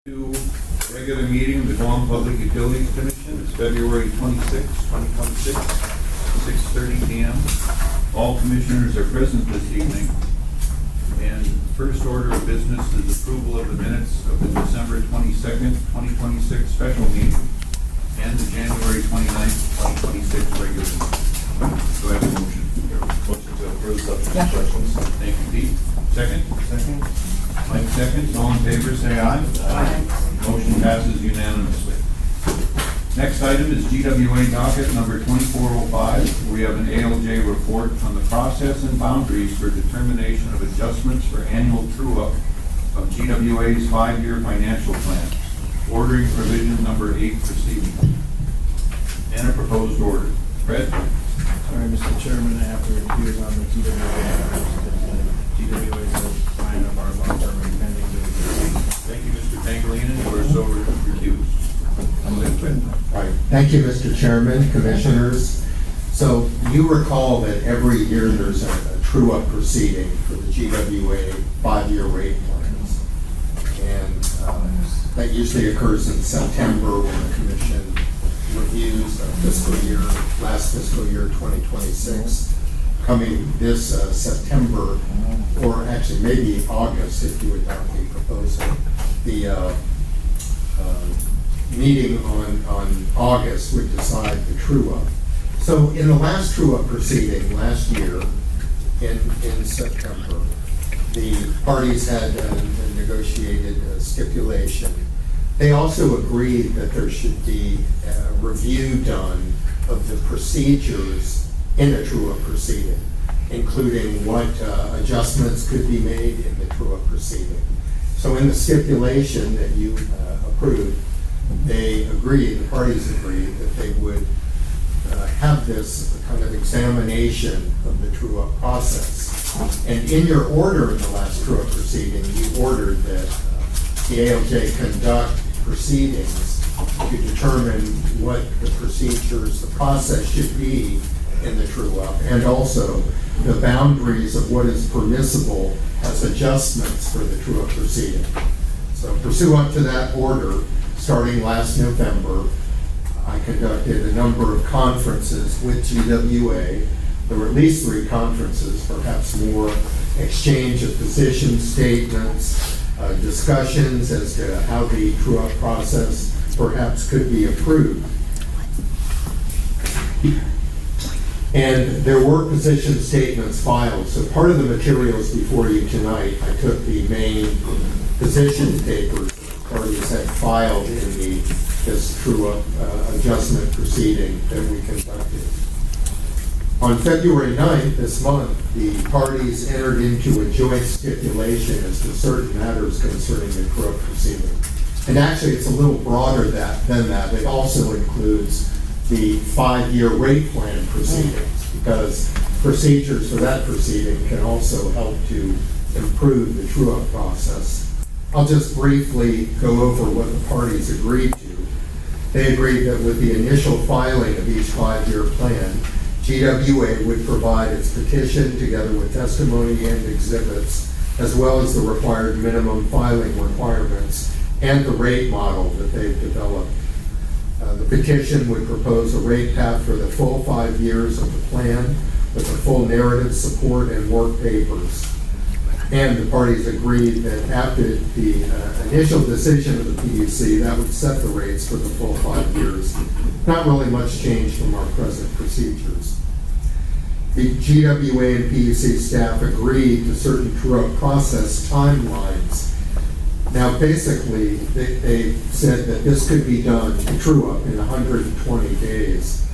To regular meeting of the Guam Public Utilities Commission. It's February 26, 2026, 6:30 p.m. All commissioners are present this evening. And first order of business is approval of the minutes of the December 22nd, 2026 special meeting and the January 29th, 2026 regular meeting. Do I have a motion? Motion to approve subject to instructions. Thank you, Pete. Second? Second. Mike seconds. All in favor, say aye. Aye. Motion passes unanimously. Next item is GWA docket number 2405. We have an ALJ report on the process and boundaries for determination of adjustments for annual true-up of GWA's 5-year financial plan, ordering provision number 8 proceeding, and a proposed order. Fred? Sorry, Mr. Chairman, I have to recuse on the GWA. GWA is a client of our long-term and pending litigation. Thank you, Mr. Pangilinan. You are so recused. Right. Thank you, Mr. Chairman, Commissioners. So you recall that every year there's a true-up proceeding for the GWA 5-year rate plans. And that usually occurs in September when the Commission reviews last fiscal year 2026. Coming this September, or actually maybe August if you adopt the proposal, the meeting on August would decide the true-up. So in the last true-up proceeding last year, in September, the parties had negotiated a stipulation. They also agreed that there should be a review done of the procedures in a true-up proceeding, including what adjustments could be made in the true-up proceeding. So in the stipulation that you approved, the parties agreed that they would have this kind of examination of the true-up process. And in your order in the last true-up proceeding, you ordered that the ALJ conduct proceedings to determine what the procedures, the process should be in the true-up, and also the boundaries of what is permissible as adjustments for the true-up proceeding. So pursuant to that order, starting last November, I conducted a number of conferences with GWA. There were at least 3 conferences, perhaps more, exchange of position statements, discussions as to how the true-up process perhaps could be improved. And there were position statements filed. So part of the materials before you tonight, I took the main position papers parties had filed in this true-up adjustment proceeding that we conducted. On February 9th this month, the parties entered into a joint stipulation as to certain matters concerning the true-up proceeding. And actually, it's a little broader than that. It also includes the 5-year rate plan proceedings, because procedures for that proceeding can also help to improve the true-up process. I'll just briefly go over what the parties agreed to. They agreed that with the initial filing of each 5-year plan, GWA would provide its petition together with testimony and exhibits, as well as the required minimum filing requirements and the rate model that they've developed. The petition would propose a rate path for the full 5 years of the plan with the full narrative support and work papers. And the parties agreed that after the initial decision of the PUC, that would set the rates for the full 5 years. Not really much change from our present procedures. The GWA and PUC staff agreed to certain true-up process timelines. Now, basically, they said that this could be done, true-up, in 120 days.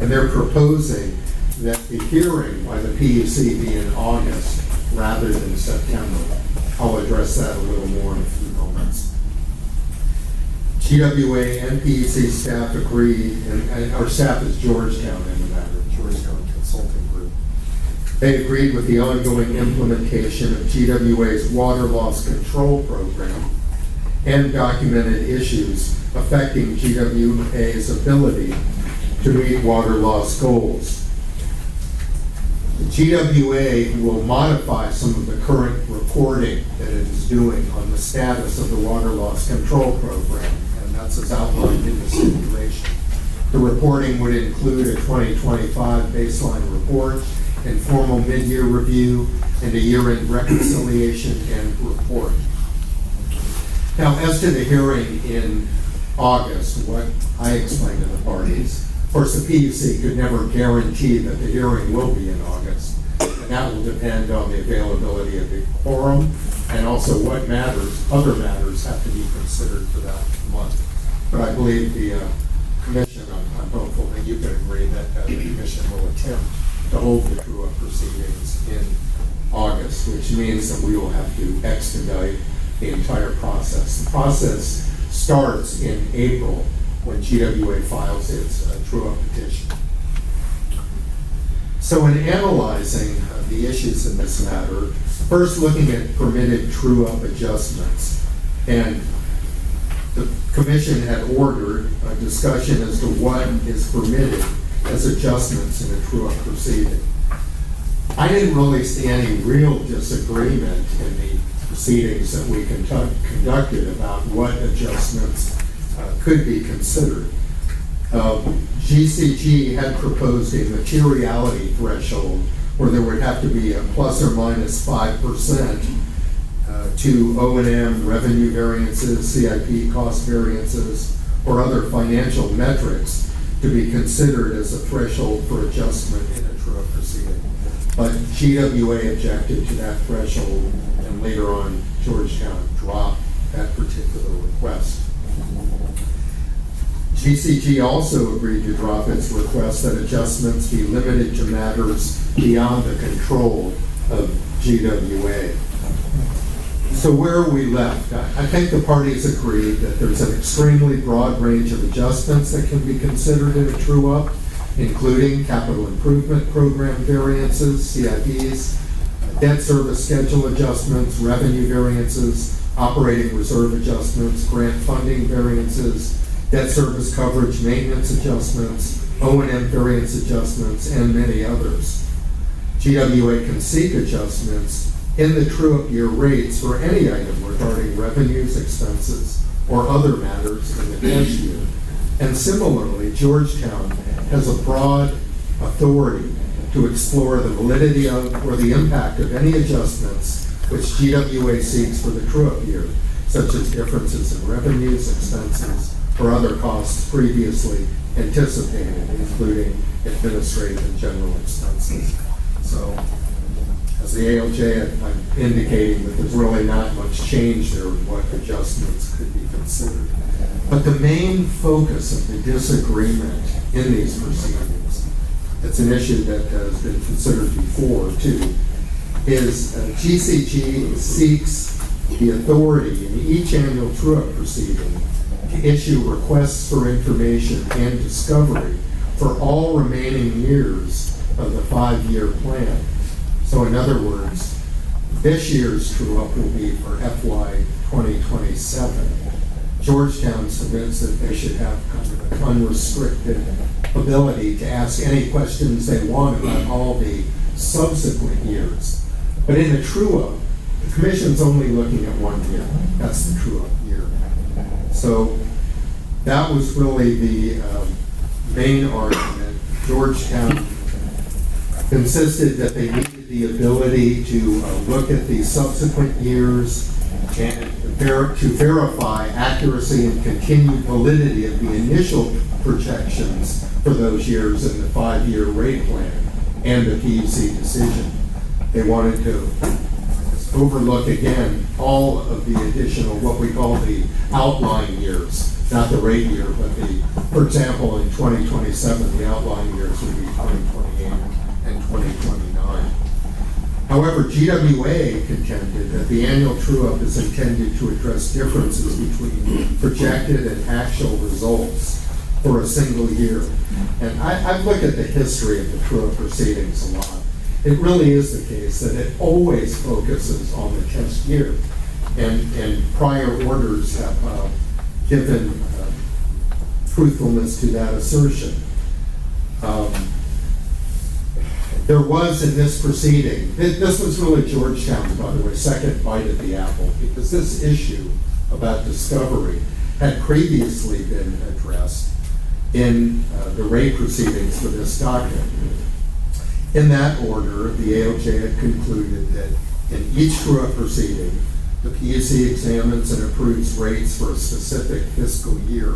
And they're proposing that the hearing by the PUC be in August rather than September. I'll address that a little more in a few moments. GWA and PUC staff agreed, and our staff is Georgetown in the matter, Georgetown Consulting Group. They agreed with the ongoing implementation of GWA's water loss control program and documented issues affecting GWA's ability to meet water loss goals. GWA will modify some of the current reporting that it is doing on the status of the water loss control program, and that's as outlined in the stipulation. The reporting would include a 2025 baseline report, informal mid-year review, and a year-end reconciliation and report. Now, as to the hearing in August, what I explained to the parties, of course, the PUC could never guarantee that the hearing will be in August, and that will depend on the availability of the quorum and also what other matters have to be considered for that month. But I believe the commission, I'm hopeful that you can agree that the commission will attempt to hold the true-up proceedings in August, which means that we will have to expedite the entire process. The process starts in April when GWA files its true-up petition. So in analyzing the issues in this matter, first looking at permitted true-up adjustments, and the commission had ordered a discussion as to what is permitted as adjustments in a true-up proceeding. I didn't really see any real disagreement in the proceedings that we conducted about what adjustments could be considered. GCG had proposed a materiality threshold where there would have to be a plus or minus 5% to O&M revenue variances, CIP cost variances, or other financial metrics to be considered as a threshold for adjustment in a true-up proceeding. But GWA objected to that threshold, and later on, Georgetown dropped that particular request. GCG also agreed to drop its request that adjustments be limited to matters beyond the control of GWA. So where are we left? I think the parties agreed that there's an extremely broad range of adjustments that can be considered in a true-up, including capital improvement program variances, CIPs, debt service schedule adjustments, revenue variances, operating reserve adjustments, grant funding variances, debt service coverage maintenance adjustments, O&M variance adjustments, and many others. GWA can seek adjustments in the true-up year rates for any item regarding revenues, expenses, or other matters in the cash year. And similarly, Georgetown has a broad authority to explore the validity of or the impact of any adjustments which GWA seeks for the true-up year, such as differences in revenues, expenses, or other costs previously anticipated, including administrative and general expenses. So, as the ALJ, I'm indicating that there's really not much change there in what adjustments could be considered. But the main focus of the disagreement in these proceedings, it's an issue that has been considered before too, is GCG seeks the authority in each annual true-up proceeding to issue requests for information and discovery for all remaining years of the 5-year plan. So in other words, this year's true-up will be for FY 2027. Georgetown submits that they should have kind of an unrestricted ability to ask any questions they want about all the subsequent years. But in the true-up, the commission's only looking at 1 year. That's the true-up year. So that was really the main argument. Georgetown insisted that they needed the ability to look at the subsequent years and to verify accuracy and continued validity of the initial projections for those years in the 5-year rate plan and the PUC decision. They wanted to overlook again all of the additional, what we call the outlying years, not the rate year, but for example, in 2027, the outlying years would be 2028 and 2029. However, GWA contended that the annual true-up is intended to address differences between projected and actual results for a single year. And I've looked at the history of the true-up proceedings a lot. It really is the case that it always focuses on the test year. And prior orders have given truthfulness to that assertion. There was in this proceeding, this was really Georgetown's, by the way, second bite at the apple, because this issue about discovery had previously been addressed in the rate proceedings for this docket. In that order, the ALJ had concluded that in each true-up proceeding, the PUC examines and approves rates for a specific fiscal year.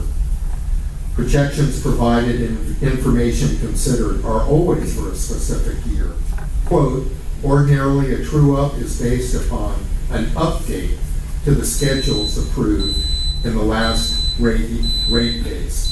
Projections provided and information considered are always for a specific year. Quote, ordinarily a true-up is based upon an update to the schedules approved in the last rate case.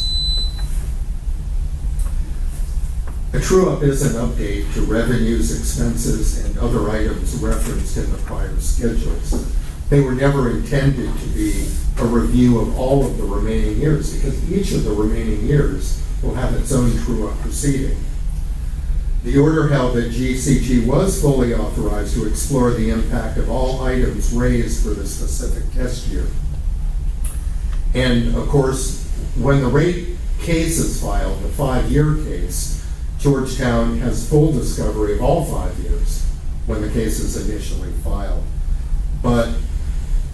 A true-up is an update to revenues, expenses, and other items referenced in the prior schedules. They were never intended to be a review of all of the remaining years, because each of the remaining years will have its own true-up proceeding. The order held that GCG was fully authorized to explore the impact of all items raised for the specific test year. And of course, when the rate case is filed, the 5-year case, Georgetown has full discovery of all 5 years when the case is initially filed. But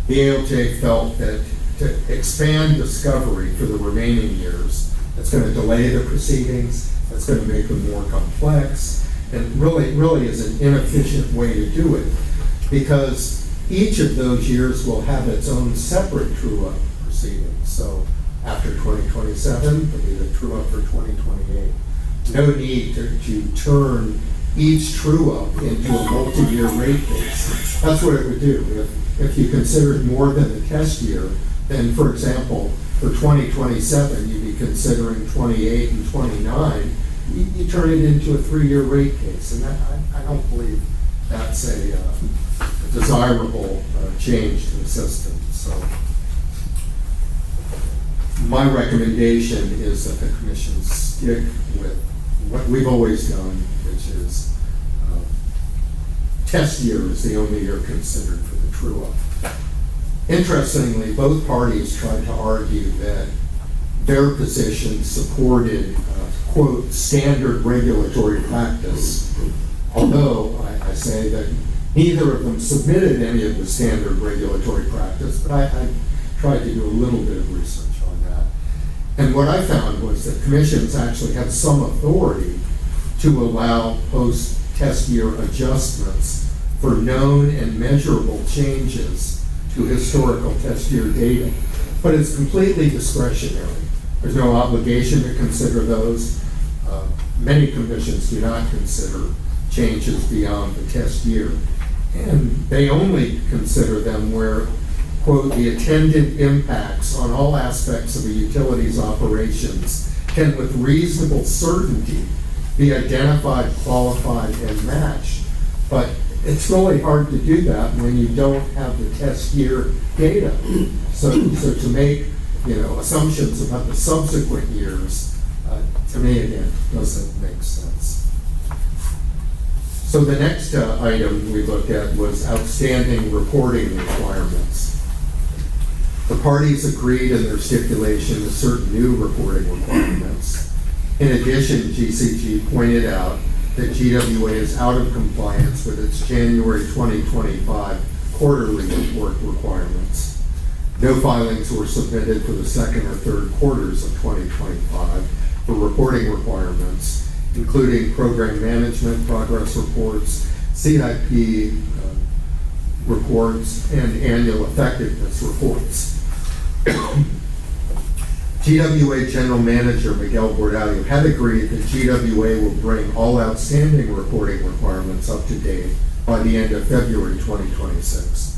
the ALJ felt that to expand discovery for the remaining years, that's going to delay the proceedings, that's going to make them more complex, and really is an inefficient way to do it, because each of those years will have its own separate true-up proceedings. So after 2027, it'll be the true-up for 2028. No need to turn each true-up into a multi-year rate case. That's what it would do. If you considered more than the test year, then, for example, for 2027, you'd be considering 28 and 29. You turn it into a 3-year rate case, and I don't believe that's a desirable change to the system. So my recommendation is that the commission stick with what we've always done, which is test year is the only year considered for the true-up. Interestingly, both parties tried to argue that their position supported, quote, standard regulatory practice, although I say that neither of them submitted any of the standard regulatory practice, but I tried to do a little bit of research on that. And what I found was that commissions actually have some authority to allow post-test year adjustments for known and measurable changes to historical test year data. But it's completely discretionary. There's no obligation to consider those. Many commissions do not consider changes beyond the test year. And they only consider them where, quote, the attendant impacts on all aspects of a utility's operations can with reasonable certainty be identified, qualified, and matched. But it's really hard to do that when you don't have the test year data. So to make, assumptions about the subsequent years, to me, again, doesn't make sense. So the next item we looked at was outstanding reporting requirements. The parties agreed in their stipulation to certain new reporting requirements. In addition, GCG pointed out that GWA is out of compliance with its January 2025 quarterly report requirements. No filings were submitted for the second or third quarters of 2025 for reporting requirements, including program management progress reports, CIP reports, and annual effectiveness reports. GWA General Manager Miguel Bordallo had agreed that GWA will bring all outstanding reporting requirements up to date by the end of February 2026.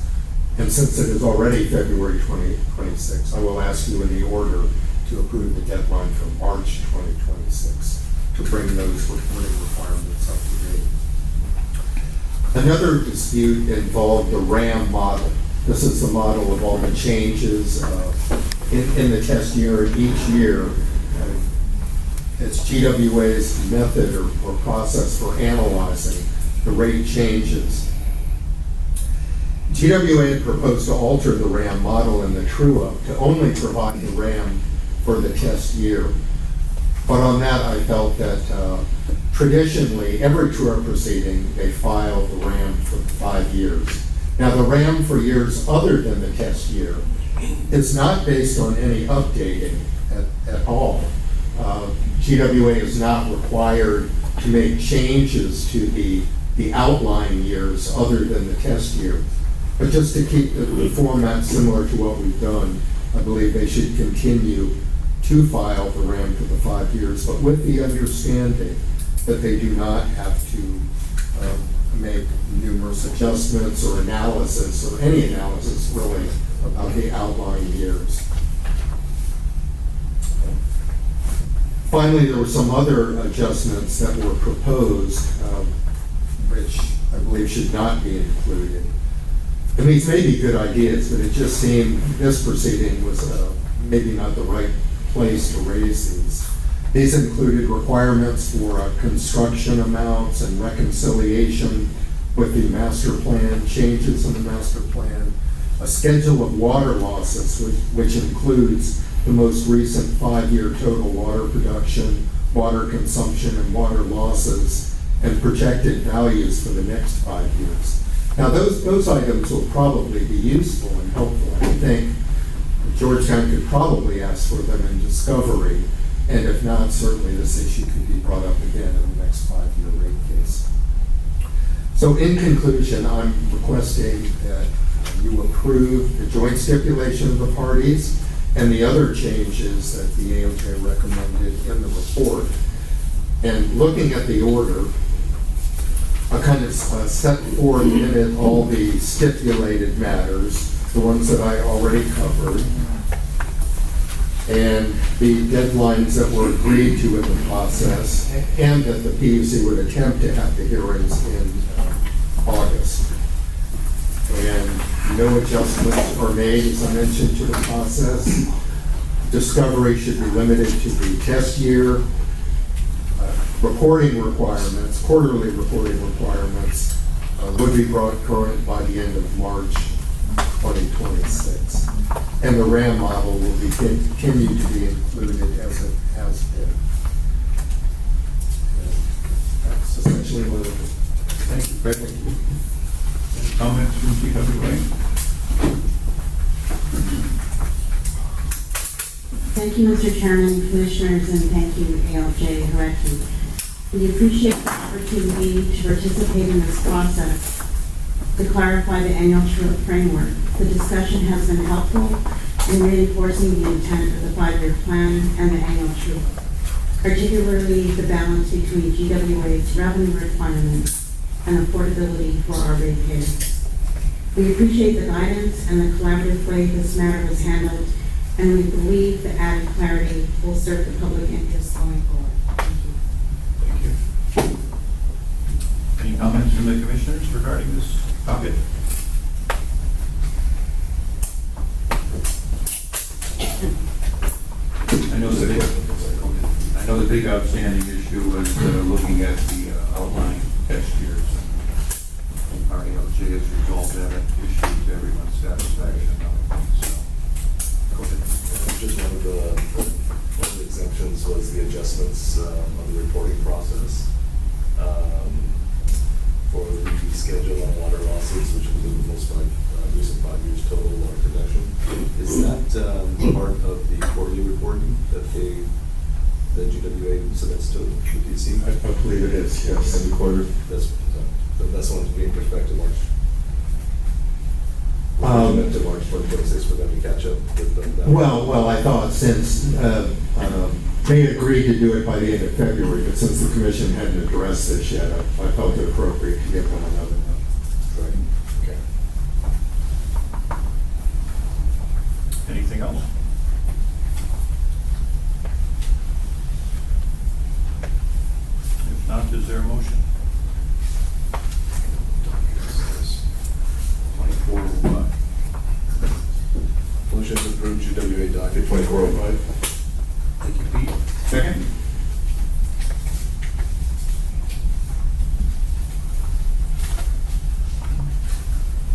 And since it is already February 2026, I will ask you in the order to approve the deadline for March 2026 to bring those reporting requirements up to date. Another dispute involved the RAM model. This is the model of all the changes in the test year each year. It's GWA's method or process for analyzing the rate changes. GWA had proposed to alter the RAM model in the true-up to only provide the RAM for the test year. But on that, I felt that traditionally, every tour proceeding, they file the RAM for 5 years. Now, the RAM for years other than the test year is not based on any updating at all. GWA is not required to make changes to the outlying years other than the test year. But just to keep the format similar to what we've done, I believe they should continue to file the RAM for the 5 years, but with the understanding that they do not have to make numerous adjustments or analysis, or any analysis really, about the outlying years. Finally, there were some other adjustments that were proposed, which I believe should not be included. And these may be good ideas, but it just seemed this proceeding was maybe not the right place to raise these. These included requirements for construction amounts and reconciliation with the master plan, changes in the master plan, a schedule of water losses, which includes the most recent 5-year total water production, water consumption, and water losses, and projected values for the next 5 years. Now, those items will probably be useful and helpful. I think Georgetown could probably ask for them in discovery, and if not, certainly this issue could be brought up again in the next 5-year rate case. So in conclusion, I'm requesting that you approve the joint stipulation of the parties and the other changes that the AOJ recommended in the report. And looking at the order, I kind of set forth in it all the stipulated matters, the ones that I already covered, and the deadlines that were agreed to in the process, and that the PUC would attempt to have the hearings in August. And no adjustments are made, as I mentioned, to the process. Discovery should be limited to the test year. Reporting requirements, quarterly reporting requirements, would be brought current by the end of March 2026. And the RAM model will be continue to be included as it has been. And that's essentially what it is. Thank you. Thank you. Any comments from GWA? Thank you, Mr. Chairman, Commissioners, and thank you, ALJ Huerti. We appreciate the opportunity to participate in this process to clarify the annual true-up framework. The discussion has been helpful in reinforcing the intent of the 5-year plan and the annual true-up, particularly the balance between GWA's revenue requirements and affordability for our ratepayers. We appreciate the guidance and the collaborative way this matter was handled, and we believe the added clarity will serve the public interest going forward. Thank you. Thank you. Any comments from the commissioners regarding this topic? I know the big outstanding issue was looking at the outlying test years. Our ALJ has resolved that issue to everyone's satisfaction. So, go ahead. Just one of the exemptions was the adjustments on the reporting process for the schedule on water losses, which include the most recent 5 years total water production. Is that part of the quarterly reporting that GWA submits to the PUC? I believe it is, yes. Every quarter, that's one to be in perspective March. To March 2026 for them to catch up with that. Well, I thought since they agreed to do it by the end of February, but since the commission hadn't addressed this yet, I felt it appropriate to give them another one. Right, okay. Anything else? If not, is there a motion? 2405. Motion to approve GWA docket 2405. Thank you, Pete. Second?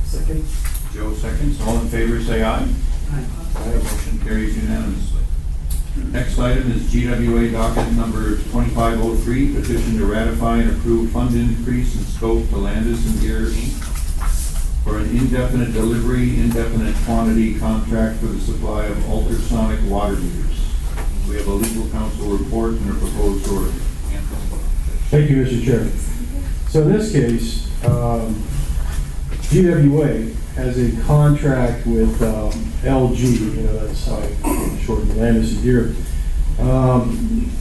Second. Joe seconds. All in favor, say aye. Aye. Motion carries unanimously. Next item is GWA docket number 2503, petition to ratify and approve fund increase in scope to Landis and Gear Inc. for an indefinite delivery, indefinite quantity contract for the supply of ultrasonic water meters. We have a legal counsel report and a proposed order. Anthony. Thank you, Mr. Chair. So in this case, GWA has a contract with LG, that's how I shorten the Landis and Gear.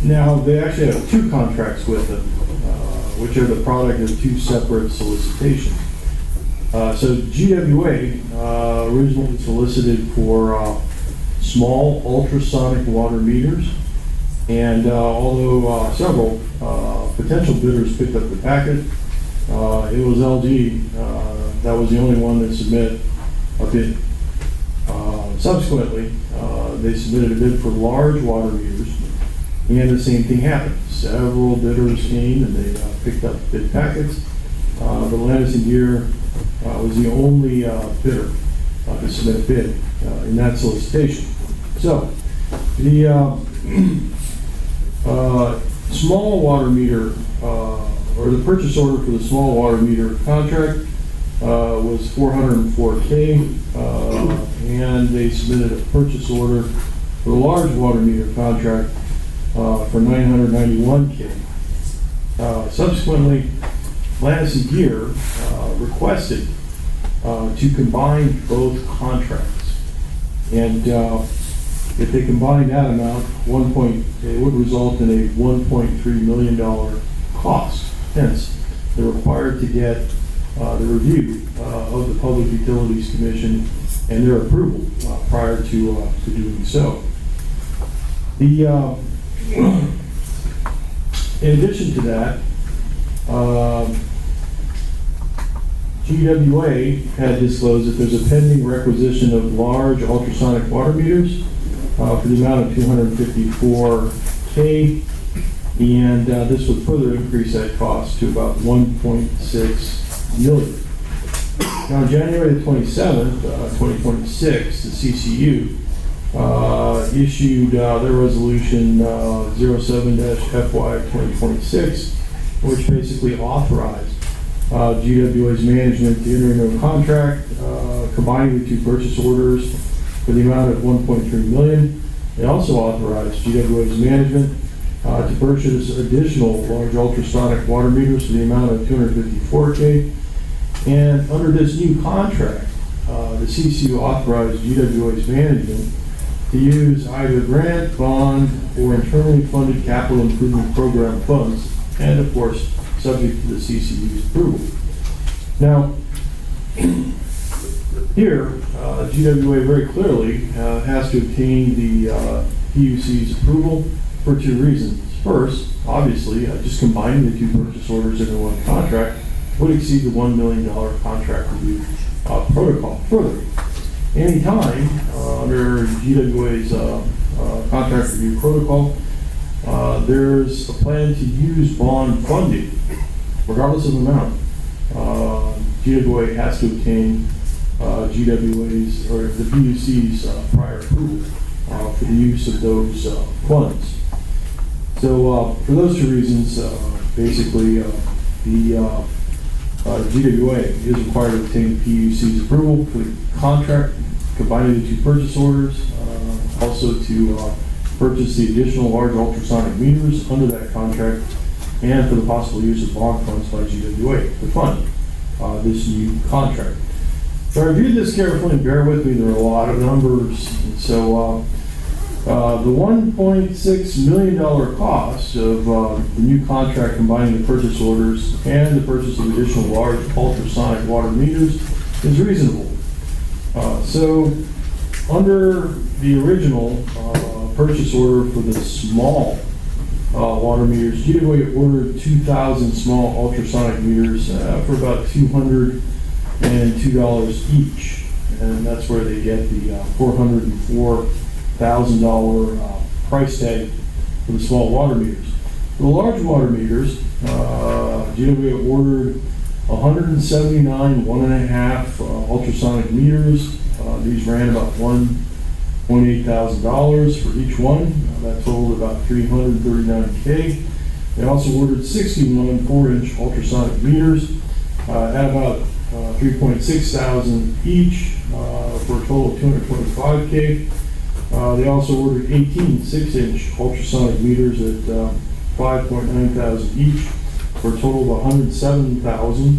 Now, they actually have two contracts with them, which are the product of two separate solicitations. So GWA originally solicited for small ultrasonic water meters, and although several potential bidders picked up the packet, it was LG that was the only one that submitted a bid. Subsequently, they submitted a bid for large water meters, and the same thing happened. Several bidders came and they picked up bid packets. The Landis and Gear was the only bidder to submit a bid in that solicitation. So, the small water meter, or the purchase order for the small water meter contract was $404K, and they submitted a purchase order for the large water meter contract for $991K. Subsequently, Landis and Gear requested to combine both contracts, and if they combine that amount, it would result in a $1.3 million cost. Hence, they're required to get the review of the Public Utilities Commission and their approval prior to doing so. In addition to that, GWA had disclosed that there's a pending requisition of large ultrasonic water meters for the amount of $254K, and this would further increase that cost to about $1.6 million. Now, on January the 27th, 2026, the CCU issued their resolution 07-FY2026, which basically authorized GWA's management to enter into a contract combining the two purchase orders for the amount of $1.3 million. They also authorized GWA's management to purchase additional large ultrasonic water meters for the amount of $254K. And under this new contract, the CCU authorized GWA's management to use either grant, bond, or internally funded capital improvement program funds, and of course, subject to the CCU's approval. Now, here, GWA very clearly has to obtain the PUC's approval for two reasons. First, obviously, just combining the two purchase orders into one contract would exceed the $1 million contract review protocol. Further, anytime under GWA's contract review protocol, there's a plan to use bond funding, regardless of amount. GWA has to obtain GWA's or the PUC's prior approval for the use of those funds. So for those two reasons, basically the GWA is required to obtain the PUC's approval for the contract, combining the two purchase orders, also to purchase the additional large ultrasonic meters under that contract, and for the possible use of bond funds by GWA to fund this new contract. So I reviewed this carefully, and bear with me, there are a lot of numbers. And so the $1.6 million cost of the new contract combining the purchase orders and the purchase of additional large ultrasonic water meters is reasonable. So under the original purchase order for the small water meters, GWA ordered 2,000 small ultrasonic meters for about $202 each, and that's where they get the $404,000 price tag for the small water meters. For the large water meters, GWA ordered 179 1.5 ultrasonic meters. These ran about $1 $28,000 for each one. That totaled about $339K. They also ordered 61 4-inch ultrasonic meters at about $3,600 each for a total of $225K. They also ordered 18 6-inch ultrasonic meters at $5,900 each for a total of $107,000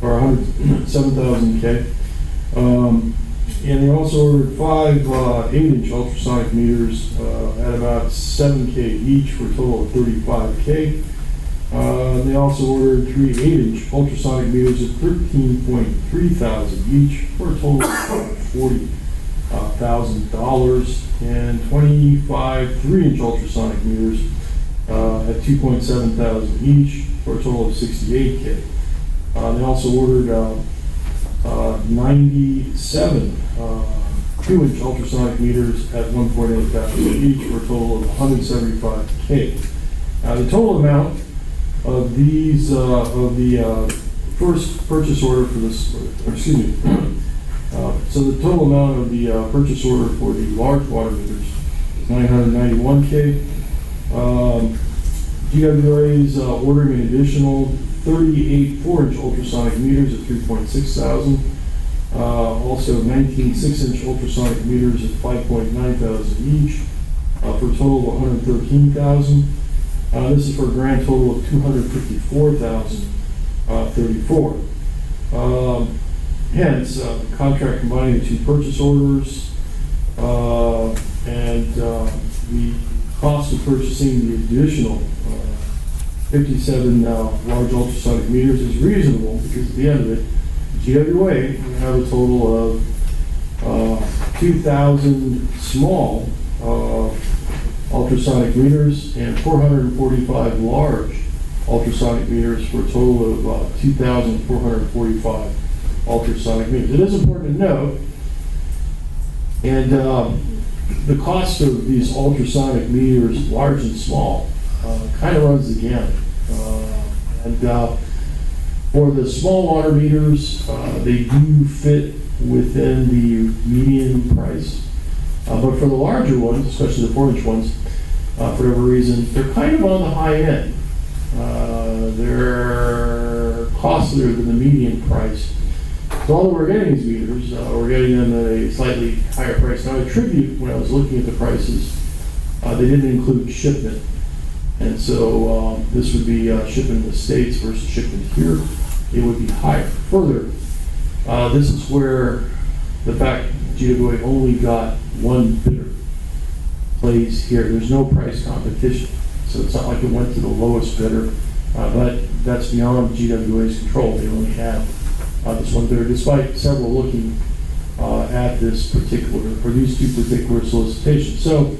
or $107,000K. And they also ordered 5 8-inch ultrasonic meters at about $7K each for a total of $35K. They also ordered 3 8-inch ultrasonic meters at $13,300 each for a total of $40,000, and 25 3-inch ultrasonic meters at $2,700 each for a total of $68K. They also ordered 97 2-inch ultrasonic meters at $1,800 each for a total of $175K. The total amount of these, of the first purchase order for this, or excuse me, so the total amount of the purchase order for the large water meters is $991K. GWA is ordering an additional 38 4-inch ultrasonic meters at $3,600. Also 19 6-inch ultrasonic meters at $5,900 each for a total of $113,000. This is for a grand total of $254,034. Hence, contract combining the 2 purchase orders and the cost of purchasing the additional 57 large ultrasonic meters is reasonable, because at the end of it, GWA will have a total of 2,000 small ultrasonic meters and 445 large ultrasonic meters for a total of 2,445 ultrasonic meters. It is important to note, and the cost of these ultrasonic meters, large and small, kind of runs the gamut. For the small water meters, they do fit within the median price. But for the larger ones, especially the 4-inch ones, for whatever reason, they're kind of on the high end. They're costlier than the median price. So although we're getting these meters, we're getting them at a slightly higher price. Now, I attribute, when I was looking at the prices, they didn't include shipment. And so this would be shipment in the States versus shipment here. It would be higher. Further, this is where the fact GWA only got one bidder plays here. There's no price competition. So it's not like it went to the lowest bidder, but that's beyond GWA's control. They only have this one bidder, despite several looking at this particular, or these 2 particular solicitations. So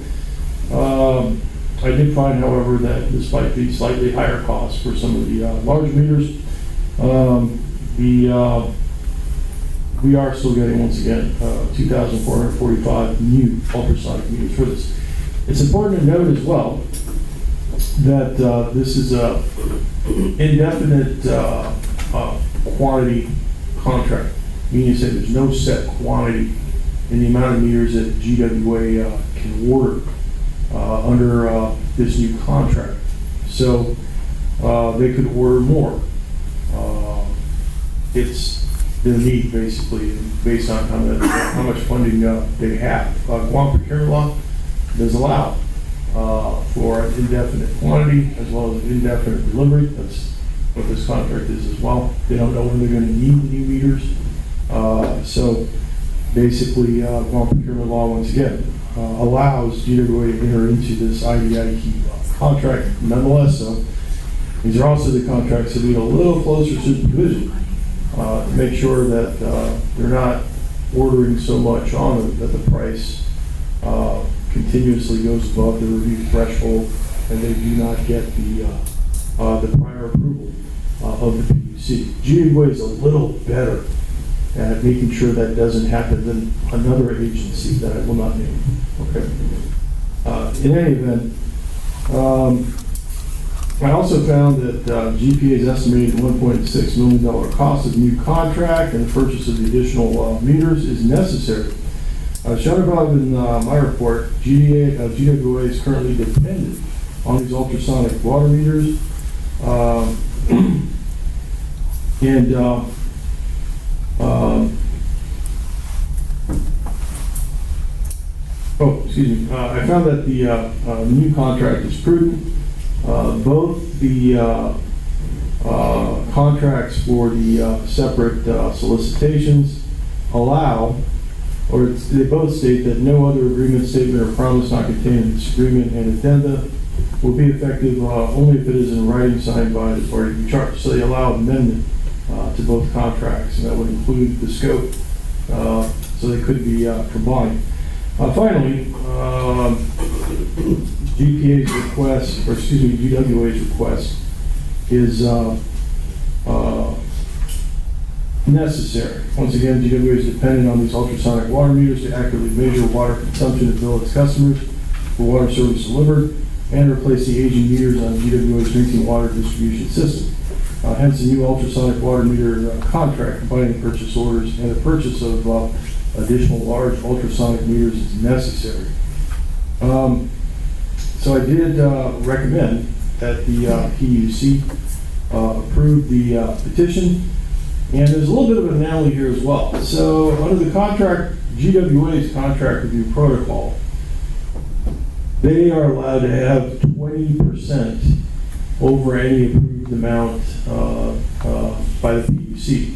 I did find, however, that despite the slightly higher costs for some of the large meters, we are still getting, once again, 2,445 new ultrasonic meters for this. It's important to note as well that this is a indefinite quantity contract, meaning to say there's no set quantity in the amount of meters that GWA can order under this new contract. So they could order more. It's their need, basically, based on how much funding they have. Guam procurement law does allow for an indefinite quantity as well as indefinite delivery. That's what this contract is as well. They don't know when they're going to need the new meters. So basically, Guam procurement law, once again, allows GWA to enter into this IDIQ contract. Nonetheless, though, these are also the contracts that need a little closer supervision to make sure that they're not ordering so much on them that the price continuously goes above the review threshold and they do not get the prior approval of the PUC. GWA is a little better at making sure that doesn't happen than another agency that I will not name. Okay. In any event, I also found that GPA's estimated $1.6 million cost of the new contract and the purchase of the additional meters is necessary Shown above in my report, GWA is currently dependent on these ultrasonic water meters. I found that the new contract is prudent. Both the contracts for the separate solicitations allow, or they both state that no other agreement, statement, or promise not contained in this agreement and addenda will be effective only if it is in writing signed by the party in charge. So they allow amendment to both contracts, and that would include the scope, so they could be combined. Finally, GWA's request is necessary. Once again, GWA is dependent on these ultrasonic water meters to accurately measure water consumption and bill its customers for water service delivered and replace the aging meters on GWA's drinking water distribution system. Hence, the new ultrasonic water meter contract combining purchase orders and the purchase of additional large ultrasonic meters is necessary. So I did recommend that the PUC approve the petition, and there's a little bit of an anomaly here as well. So under the contract, GWA's contract review protocol, they are allowed to have 20% over any approved amount by the PUC.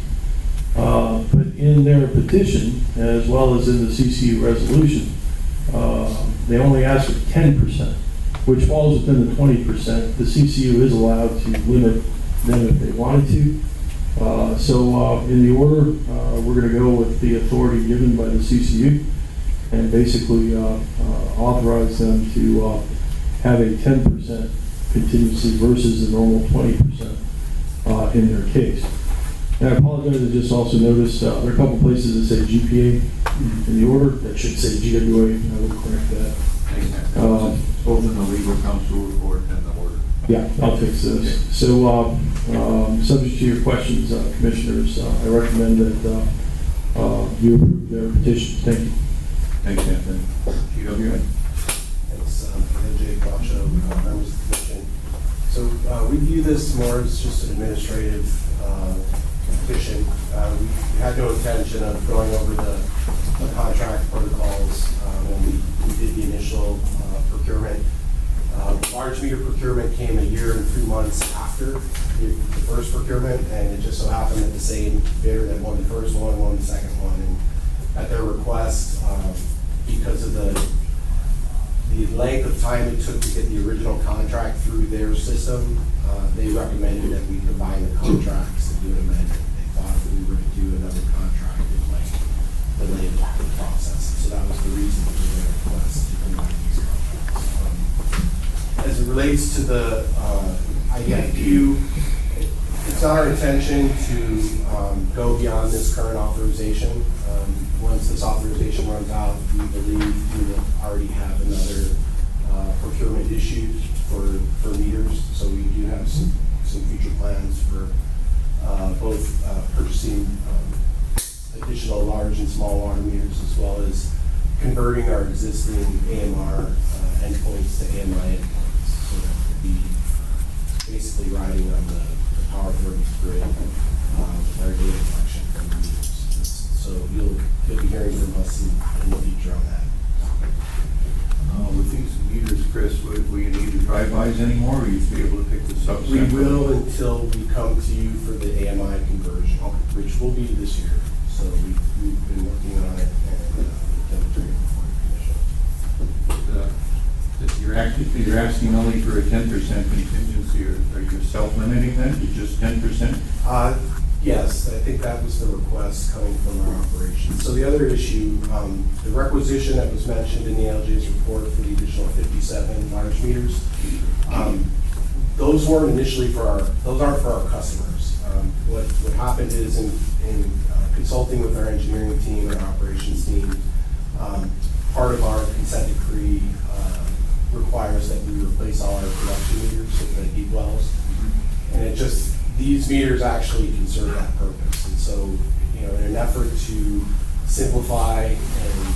But in their petition, as well as in the CCU resolution, they only ask for 10%, which falls within the 20%. The CCU is allowed to limit them if they wanted to. So in the order, we're going to go with the authority given by the CCU and basically authorize them to have a 10% contingency versus the normal 20% in their case. And I apologize, I just also noticed there are a couple places that say GPA in the order that should say GWA. I will correct that. Both in the legal counsel report and the order. Yeah, I'll fix those. Okay. So, subject to your questions, commissioners, I recommend that you approve their petition. Thank you. Thanks, Anthony. GWA. Thanks, AJ Gaucho, members of the commission. So we view this more as just an administrative petition. We had no intention of going over the contract protocols when we did the initial procurement. Large meter procurement came a year and 3 months after the first procurement, and it just so happened that the same bidder that won the first one won the second one. And at their request, because of the length of time it took to get the original contract through their system, they recommended that we combine the contracts and do an amendment. They thought if we were to do another contract, it might delay the process. So that was the reason for their request to combine these contracts. As it relates to the IDIQ, it's not our intention to go beyond this current authorization. Once this authorization runs out, we believe we will already have another procurement issued for meters. So we do have some future plans for both purchasing additional large and small water meters, as well as converting our existing AMR endpoints to AMI endpoints. So that would be basically riding on the Power Authority's grid with our data collection from the meters. So you'll be hearing from us in the future on that topic. With these meters, Chris, will you need to drive-bys anymore, or you'll be able to pick this up? We will until we come to you for the AMI conversion, which will be this year. So we've been working on it and demonstrating before the commission. You're asking only for a 10% contingency, or are you self-limiting that to just 10%? Yes, I think that was the request coming from our operations. So the other issue, the requisition that was mentioned in the LG's report for the additional 57 large meters, those weren't initially those aren't for our customers. What happened is in consulting with our engineering team and our operations team, part of our consent decree requires that we replace all our production meters with the heat wells. And these meters actually can serve that purpose. And so, in an effort to simplify and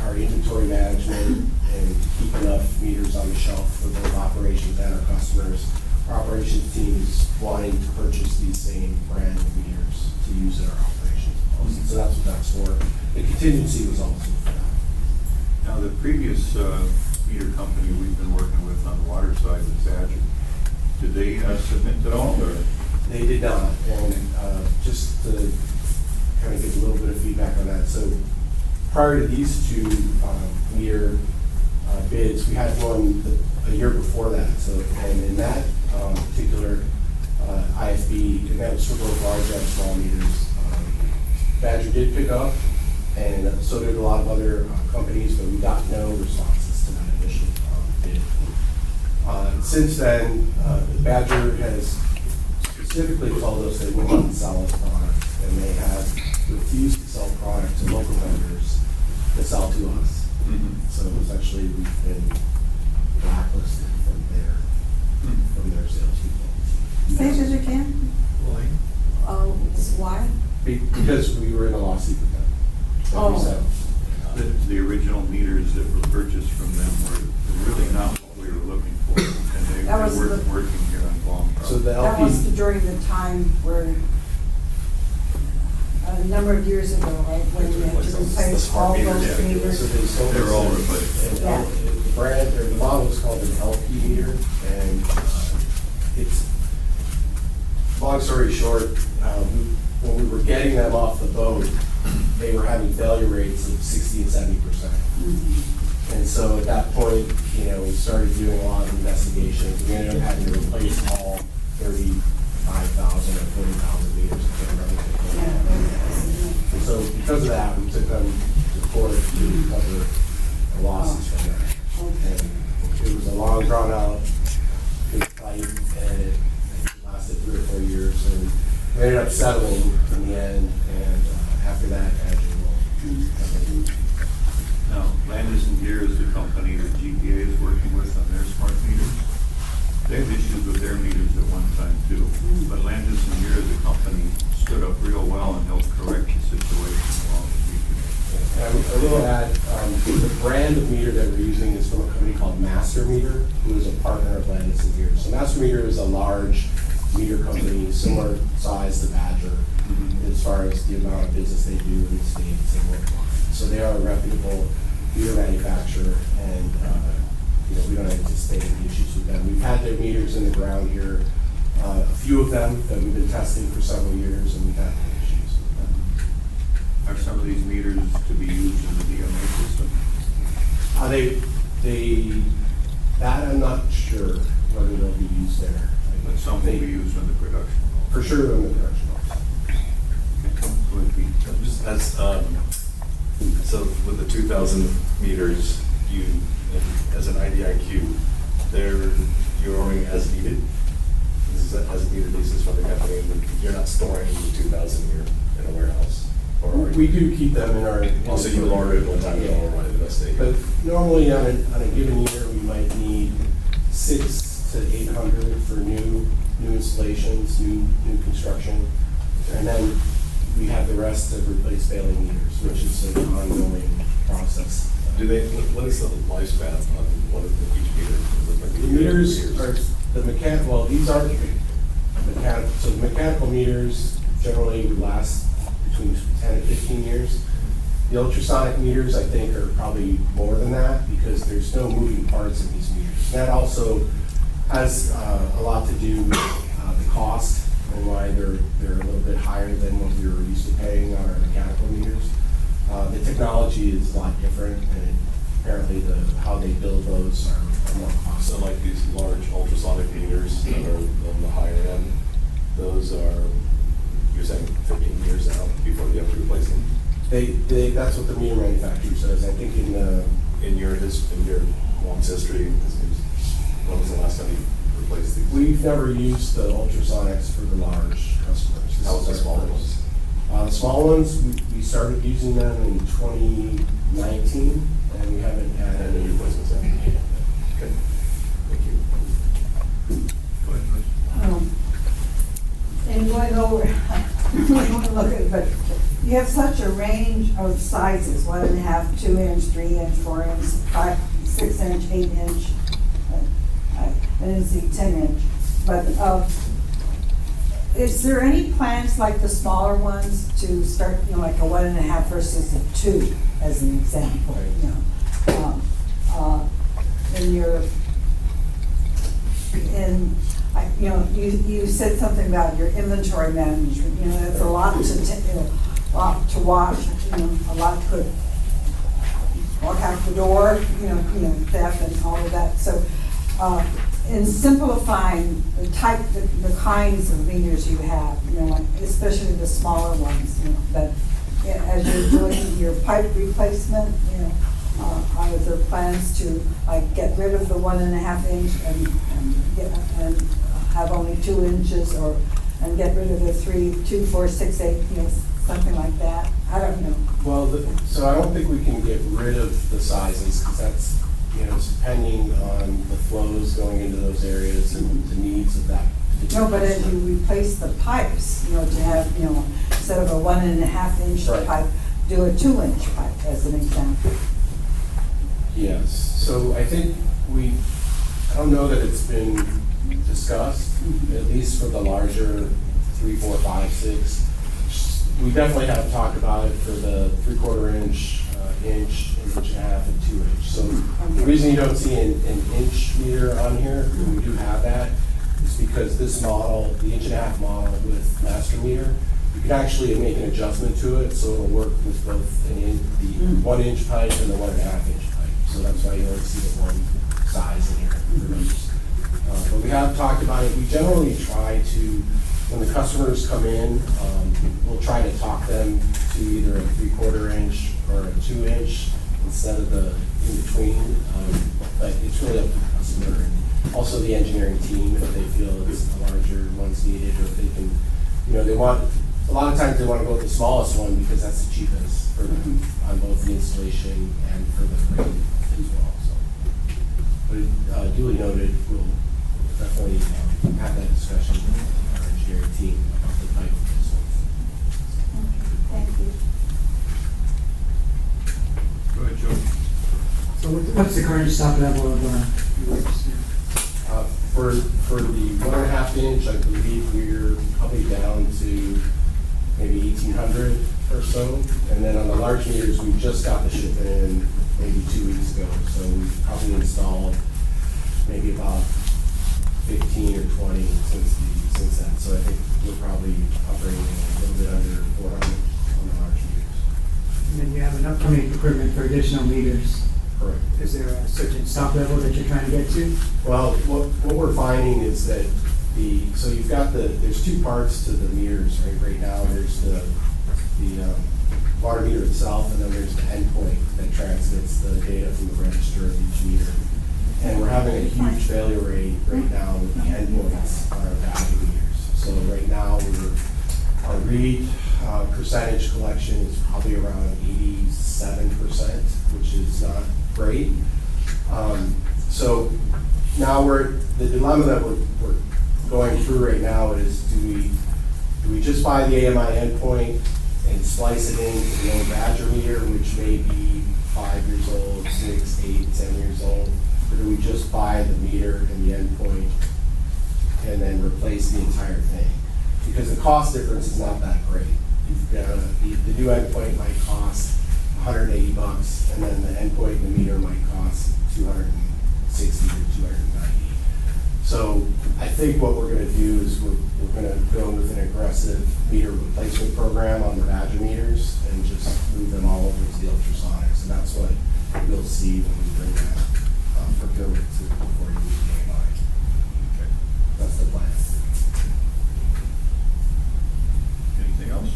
our inventory management and keep enough meters on the shelf for both operations and our customers. Our operations team is wanting to purchase these same brand of meters to use in our operations policy. So that's what that's for. The contingency was also for that. Now, the previous meter company we've been working with on the water side was Badger. Did they submit at all, or? They did not, and just to kind of give a little bit of feedback on that. So prior to these two meter bids, we had one a year before that. So, and in that particular IFB, and that was for both large and small meters, Badger did pick up, and so did a lot of other companies, but we got no responses to that initial bid. Since then, Badger has specifically told us they would not sell us products, and they have refused to sell products to local vendors to sell to us. So it's actually, we've been blacklisted from their salespeople. Say it again. Why? Because we were in a lawsuit with them. that we settled. The original meters that were purchased from them were really not what we were looking for, and they weren't working here on Guam. So the That LP, was during the time where, a number of years ago, right, when we had to replace all those so meters. they sold They're us all a- replaced. an L- The brand, or the model is called an LP meter, and it's, long story short, when we were getting them off the boat, they were having failure rates of 60 and 70%. And so at that point, we started doing a lot of investigations. We ended up having to replace all 35,000 or 40,000 meters. I can't remember. And so because of that, we took them to court to recover the losses from that. And it was a long, drawn out, big fight, and it lasted 3 or 4 years. And we ended up settling in the end, and after that, Now, Landis and Gear is the company that GPA is working with on their smart meters. They had issues with their meters at one time too, but Landis and Gear as a company stood up real well and helped correct the situation as long as we could. And I will add, the brand of meter that we're using is from a company called Master Meter, who is a partner of Landis and Gear. So Master Meter is a large meter company, similar size to Badger, as far as the amount of business they do in the States and worldwide. So they are a reputable meter manufacturer, and we don't anticipate any issues with them. We've had their meters in the ground here, a few of them that we've been testing for several years, and we've had no issues with them. Are some of these meters to be used in the DMA system? That I'm not sure whether they'll be used there. But some will be used in the production. For sure in the production also. Would be. Just as, so with the 2,000 meters, as an IDIQ, you're ordering as needed? This is as needed basis from the company, and you're not storing the 2,000 in a warehouse? Or are We do keep them in our. Also, you will order it one time, you don't order it the next day? But normally on a given year, we might need 600 to 800 for new installations, new construction. And then we have the rest to replace failing meters, which is an ongoing process. What is the lifespan on one of each meter? The meters are, these aren't mechanical, so the mechanical meters generally would last between 10 and 15 years. The ultrasonic meters, I think, are probably more than that because there's no moving parts in these meters. That also has a lot to do with the cost and why they're a little bit higher than what we were used to paying on our mechanical meters. The technology is a lot different, and apparently how they build those are more costly. So like these large ultrasonic meters that are on the higher end, those are, you're saying 15 years out before you have to replace them? That's what the meter manufacturer says. I think In your Guam's history, when was the last time you replaced these? we've never used the ultrasonics for the large customers. How was the smaller ones? The small ones, we started using them in 2019, and we haven't had And any any replacements? Okay, thank you. Go ahead, Liz. And going over, I don't want to look at it, but You have such a range of sizes, 1.5, 2 inch, 3 inch, 4 inch, 5, 6 inch, 8 inch. I didn't see 10 inch, but, is there any plans like the smaller ones to start, you know, like a 1.5 versus a 2, as an example, you know? In your, you know, you said something about your inventory management, you know, that's a lot to watch, you know, a lot could walk out the door, you know, theft and all of that. So, in simplifying the kinds of meters you have, you know, especially the smaller ones, you know, but as you're doing your pipe replacement, you know, are there plans to like get rid of the 1.5 inch and have only 2 inches, and get rid of the 3, 2, 4, 6, 8, you know, something like that? I don't know. Well, so I don't think we can get rid of the sizes, because that's, you know, it's depending on the flows going into those areas and the needs of that. No, but as you replace the pipes, you know, to have, you know, instead of a 1.5 inch Right. pipe, do a 2 inch pipe, as an example. Yes, so I think I don't know that it's been discussed, at least for the larger 3, 4, 5, 6. We definitely have talked about it for the 3/4 inch, inch, 1.5 and 2 inch. So the reason you don't see an inch meter on here, and we do have that, is because this model, the 1.5 model with master meter, you can actually make an adjustment to it, so it'll work with both the 1 inch pipe and the 1.5 inch pipe. So that's why you only see the one size in here for those. But we have talked about it. We generally try to, when the customers come in, we'll try to talk them to either a 3/4 inch or a 2 inch instead of the in-between. But it's really up to the customer and also the engineering team if they feel it's a larger one's needed, or if they can, you know, a lot of times they want to go with the smallest one because that's the cheapest for them on both the installation and for the rate as well. So, but duly noted, we'll definitely have that discussion with our engineering team about the type of this one. Thank you. Go ahead, Joe. So what's the current stock level of meters? For the 1.5 inch, I believe we're probably down to maybe 1,800 or so. And then on the large meters, we just got the shipment in maybe 2 weeks ago. So we've probably installed maybe about 15 or 20 since then. So I think we're probably operating a little bit under 400 on the large meters. And then you have an upcoming equipment for additional meters. Correct. Is there a certain stock level that you're trying to get to? Well, what we're finding is that so you've got there's 2 parts to the meters, right? Right now, there's the water meter itself, and then there's the endpoint that transmits the data from the register of each meter. And we're having a huge failure rate right now with the endpoints on our value meters. So right now, our read percentage collection is probably around 87%, which is not great. So now the dilemma that we're going through right now is, do we just buy the AMI endpoint and splice it into the old Badger meter, which may be 5 years old, 6, 8, 10 years old, or do we just buy the meter and the endpoint and then replace the entire thing? Because the cost difference is not that great. The new endpoint might cost $180, and then the endpoint and the meter might cost $260 or $290. So I think what we're going to do is we're going to go with an aggressive meter replacement program on the Badger meters and just move them all over to the ultrasonics, and that's what you'll see when we bring that procurement to before you move the AMI. Okay. That's the plan. Anything else?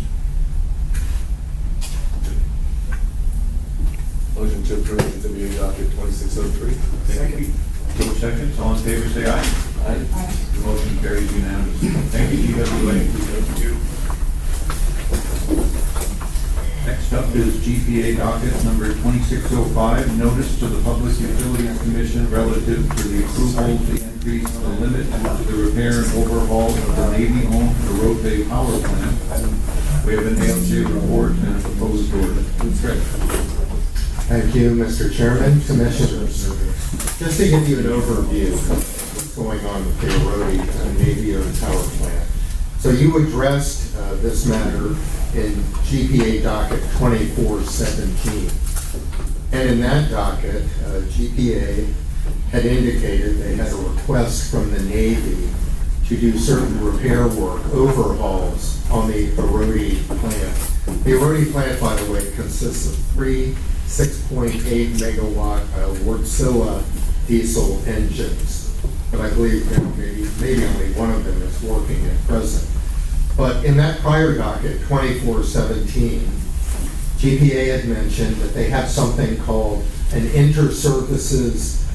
Motion to approve the WA docket 2603. Thank you. Joe seconds, all in favor, say aye. Aye. The motion carries unanimously. Thank you, GWA. Thank you. Next up is GPA docket number 2605, notice to the Public Utilities Commission relative to the approval to increase the limit to the repair and overhaul of the Navy-owned Road Bay Power Plant We have an ALJ report and a proposed order. Please, Rick. Thank you, Mr. Chairman, Commissioners. Just to give you an overview of what's going on with the Arrowhead Navy-owned power plant. So you addressed this matter in GPA docket 2417. And in that docket, GPA had indicated they had a request from the Navy to do certain repair work, overhauls on the Arrowhead plant. The Arrowhead plant, by the way, consists of three 6.8 megawatt Wärtsilä diesel engines. But I believe maybe only one of them is working at present. But in that prior docket, 2417, GPA had mentioned that they have something called an inter-services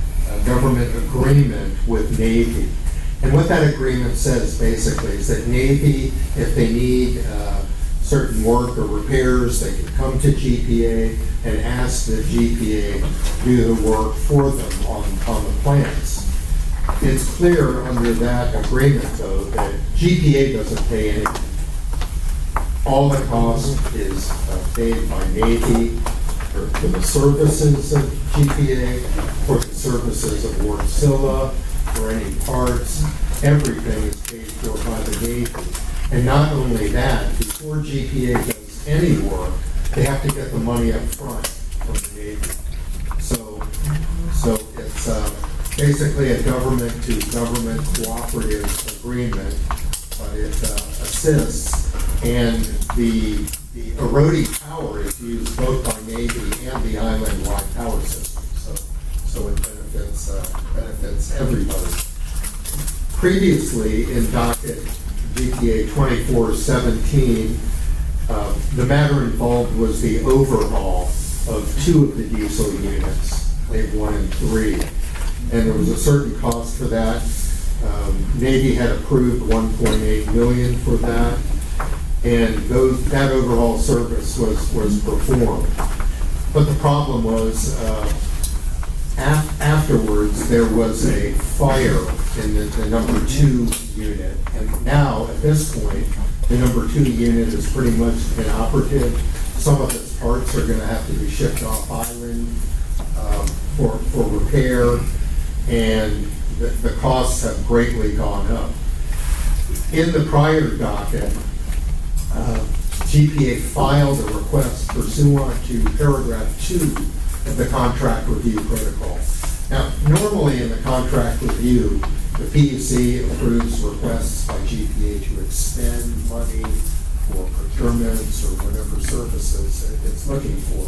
government agreement with Navy. And what that agreement says basically is that Navy, if they need certain work or repairs, they can come to GPA and ask that GPA do the work for them on the plants. It's clear under that agreement, though, that GPA doesn't pay anything. All the cost is paid by Navy for the services of GPA, for the services of Wärtsilä, for any parts. Everything is paid for by the Navy. And not only that, before GPA does any work, they have to get the money up front from the Navy. So it's basically a government-to-government cooperative agreement, but it assists. And the Arrowhead power is used both by Navy and the island-wide power system. So it benefits everybody. Previously, in docket GPA 2417, the matter involved was the overhaul of two of the diesel units, Wave 1 and 3. And there was a certain cost for that. Navy had approved $1.8 million for that. And that overhaul service was performed. But the problem was, afterwards, there was a fire in the number 2 unit. And now, at this point, the number 2 unit is pretty much inoperative. Some of its parts are going to have to be shipped off island for repair, and the costs have greatly gone up. In the prior docket, GPA filed a request pursuant to paragraph 2 of the contract review protocol. Now, normally in the contract review, the PUC approves requests by GPA to expend money for procurements or whatever services it's looking for.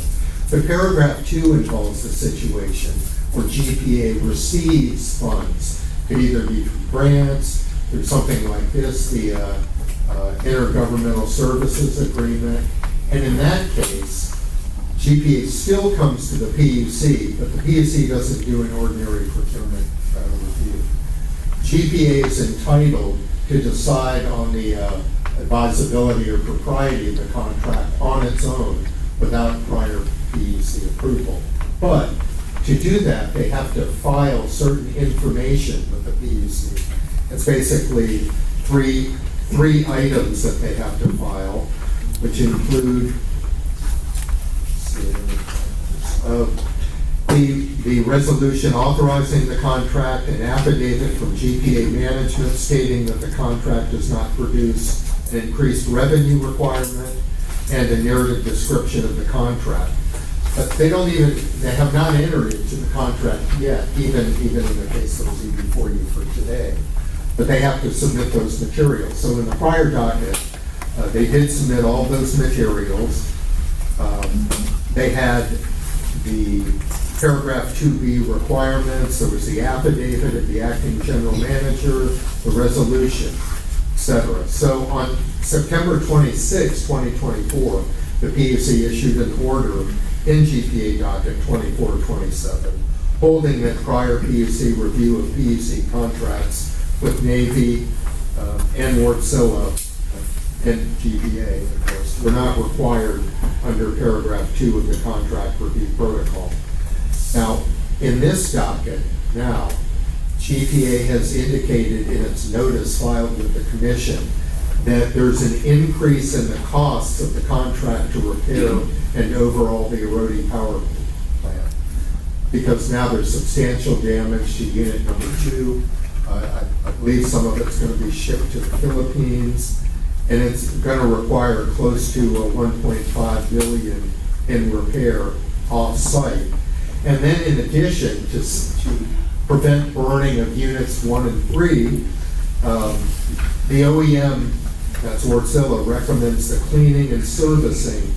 But paragraph 2 involves the situation where GPA receives funds. It could either be through grants, through something like this, the Intergovernmental Services Agreement. And in that case, GPA still comes to the PUC, but the PUC doesn't do an ordinary procurement review. GPA is entitled to decide on the advisability or propriety of the contract on its own without prior PUC approval. But to do that, they have to file certain information with the PUC. It's basically three items that they have to file, which include the resolution authorizing the contract, an affidavit from GPA management stating that the contract does not produce an increased revenue requirement, and a narrative description of the contract. But they have not entered into the contract yet, even in the case that was even before you for today. But they have to submit those materials. So in the prior docket, they did submit all those materials. They had the paragraph 2B requirements, there was the affidavit of the acting general manager, the resolution, etc. So on September 26, 2024, the PUC issued an order in GPA docket 2427, holding that prior PUC review of PUC contracts with Navy and Wärtsilä and GPA, of course, were not required under paragraph 2 of the contract review protocol. Now, in this docket, GPA has indicated in its notice filed with the commission that there's an increase in the costs of the contract to repair and overhaul the eroding power plant. Because now there's substantial damage to unit number 2. I believe some of it's going to be shipped to the Philippines, and it's going to require close to $1.5 billion in repair off-site. And then in addition, to prevent burning of units 1 and 3, the OEM, that's Wärtsilä, recommends the cleaning and servicing,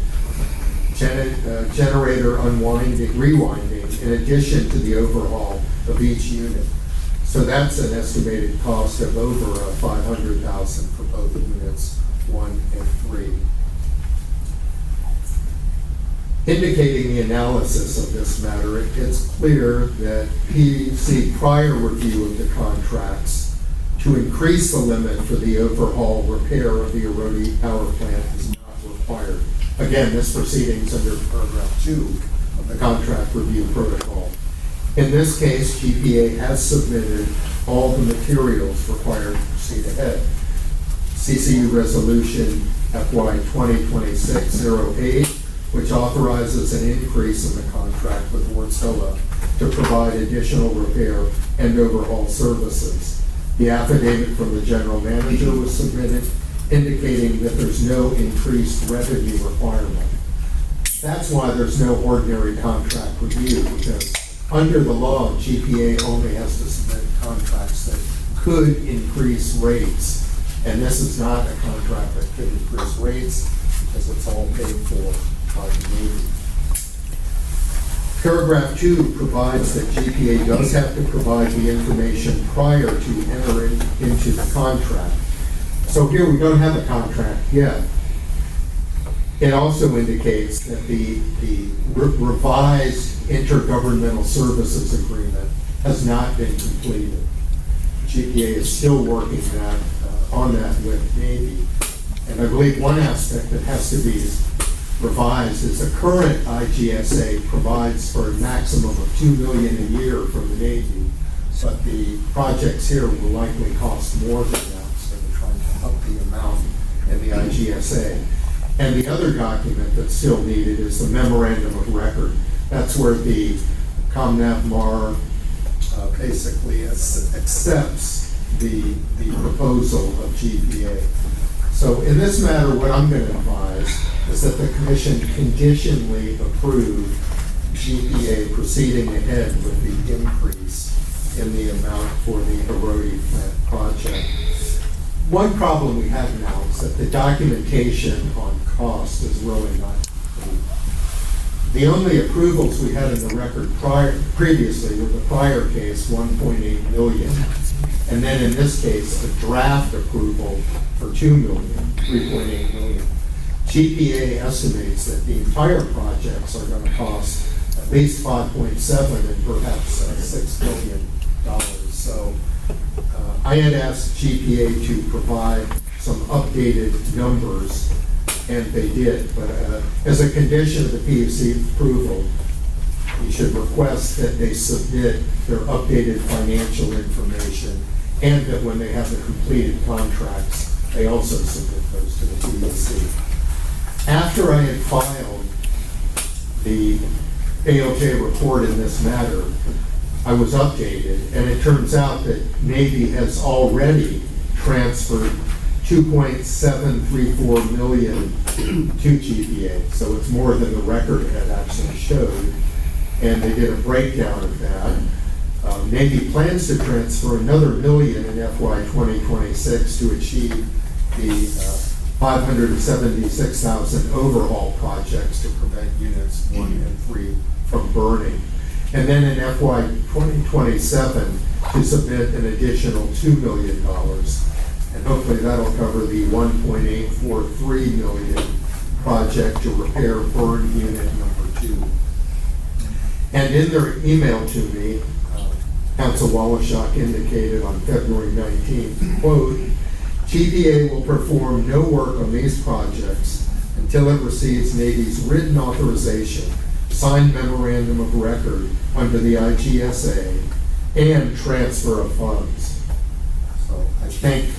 generator rewinding, in addition to the overhaul of each unit. So that's an estimated cost of over $500,000 for both units 1 and 3. Indicating the analysis of this matter, it's clear that PUC prior review of the contracts to increase the limit for the overhaul repair of the eroding power plant is not required. Again, this proceeding is under paragraph 2 of the contract review protocol. In this case, GPA has submitted all the materials required to proceed ahead. CCU Resolution FY 2026-08, which authorizes an increase in the contract with Wärtsilä to provide additional repair and overhaul services. The affidavit from the general manager was submitted, indicating that there's no increased revenue requirement. That's why there's no ordinary contract review, because under the law, GPA only has to submit contracts that could increase rates. And this is not a contract that could increase rates, because it's all paid for by the Navy. Paragraph 2 provides that GPA does have to provide the information prior to entering into the contract. So here we don't have a contract yet. It also indicates that the revised intergovernmental services agreement has not been completed. GPA is still working on that with Navy. And I believe one aspect that has to be revised is the current IGSA provides for a maximum of $2 million a year from the Navy, but the projects here will likely cost more than that, so they're trying to up the amount in the IGSA. And the other document that's still needed is the memorandum of record. That's where the ComNavMar basically accepts the proposal of GPA. So in this matter, what I'm going to advise is that the commission conditionally approve GPA proceeding ahead with the increase in the amount for the eroding plant project. One problem we have now is that the documentation on cost is really not complete. The only approvals we had in the record previously were the prior case, 1.8 million. And then in this case, a draft approval for 2 million, 3.8 million. GPA estimates that the entire projects are going to cost at least 5.7 and perhaps $6 billion. So I had asked GPA to provide some updated numbers, and they did. But as a condition of the PUC approval, you should request that they submit their updated financial information, and that when they have the completed contracts, they also submit those to the PUC. After I had filed the ALJ report in this matter, I was updated, and it turns out that Navy has already transferred $2.734 million to GPA, so it's more than the record had actually showed, and they did a breakdown of that. Navy plans to transfer another $1 million in FY 2026 to achieve the 576,000 overhaul projects to prevent units 1 and 3 from burning. And then in FY 2027 to submit an additional $2 million. And hopefully that'll cover the 1.843 million project to repair burn unit number 2. And in their email to me, Council Wallachuk indicated on February 19th, quote, GPA will perform no work on these projects until it receives Navy's written authorization, signed memorandum of record under the IGSA, and transfer of funds. So I thank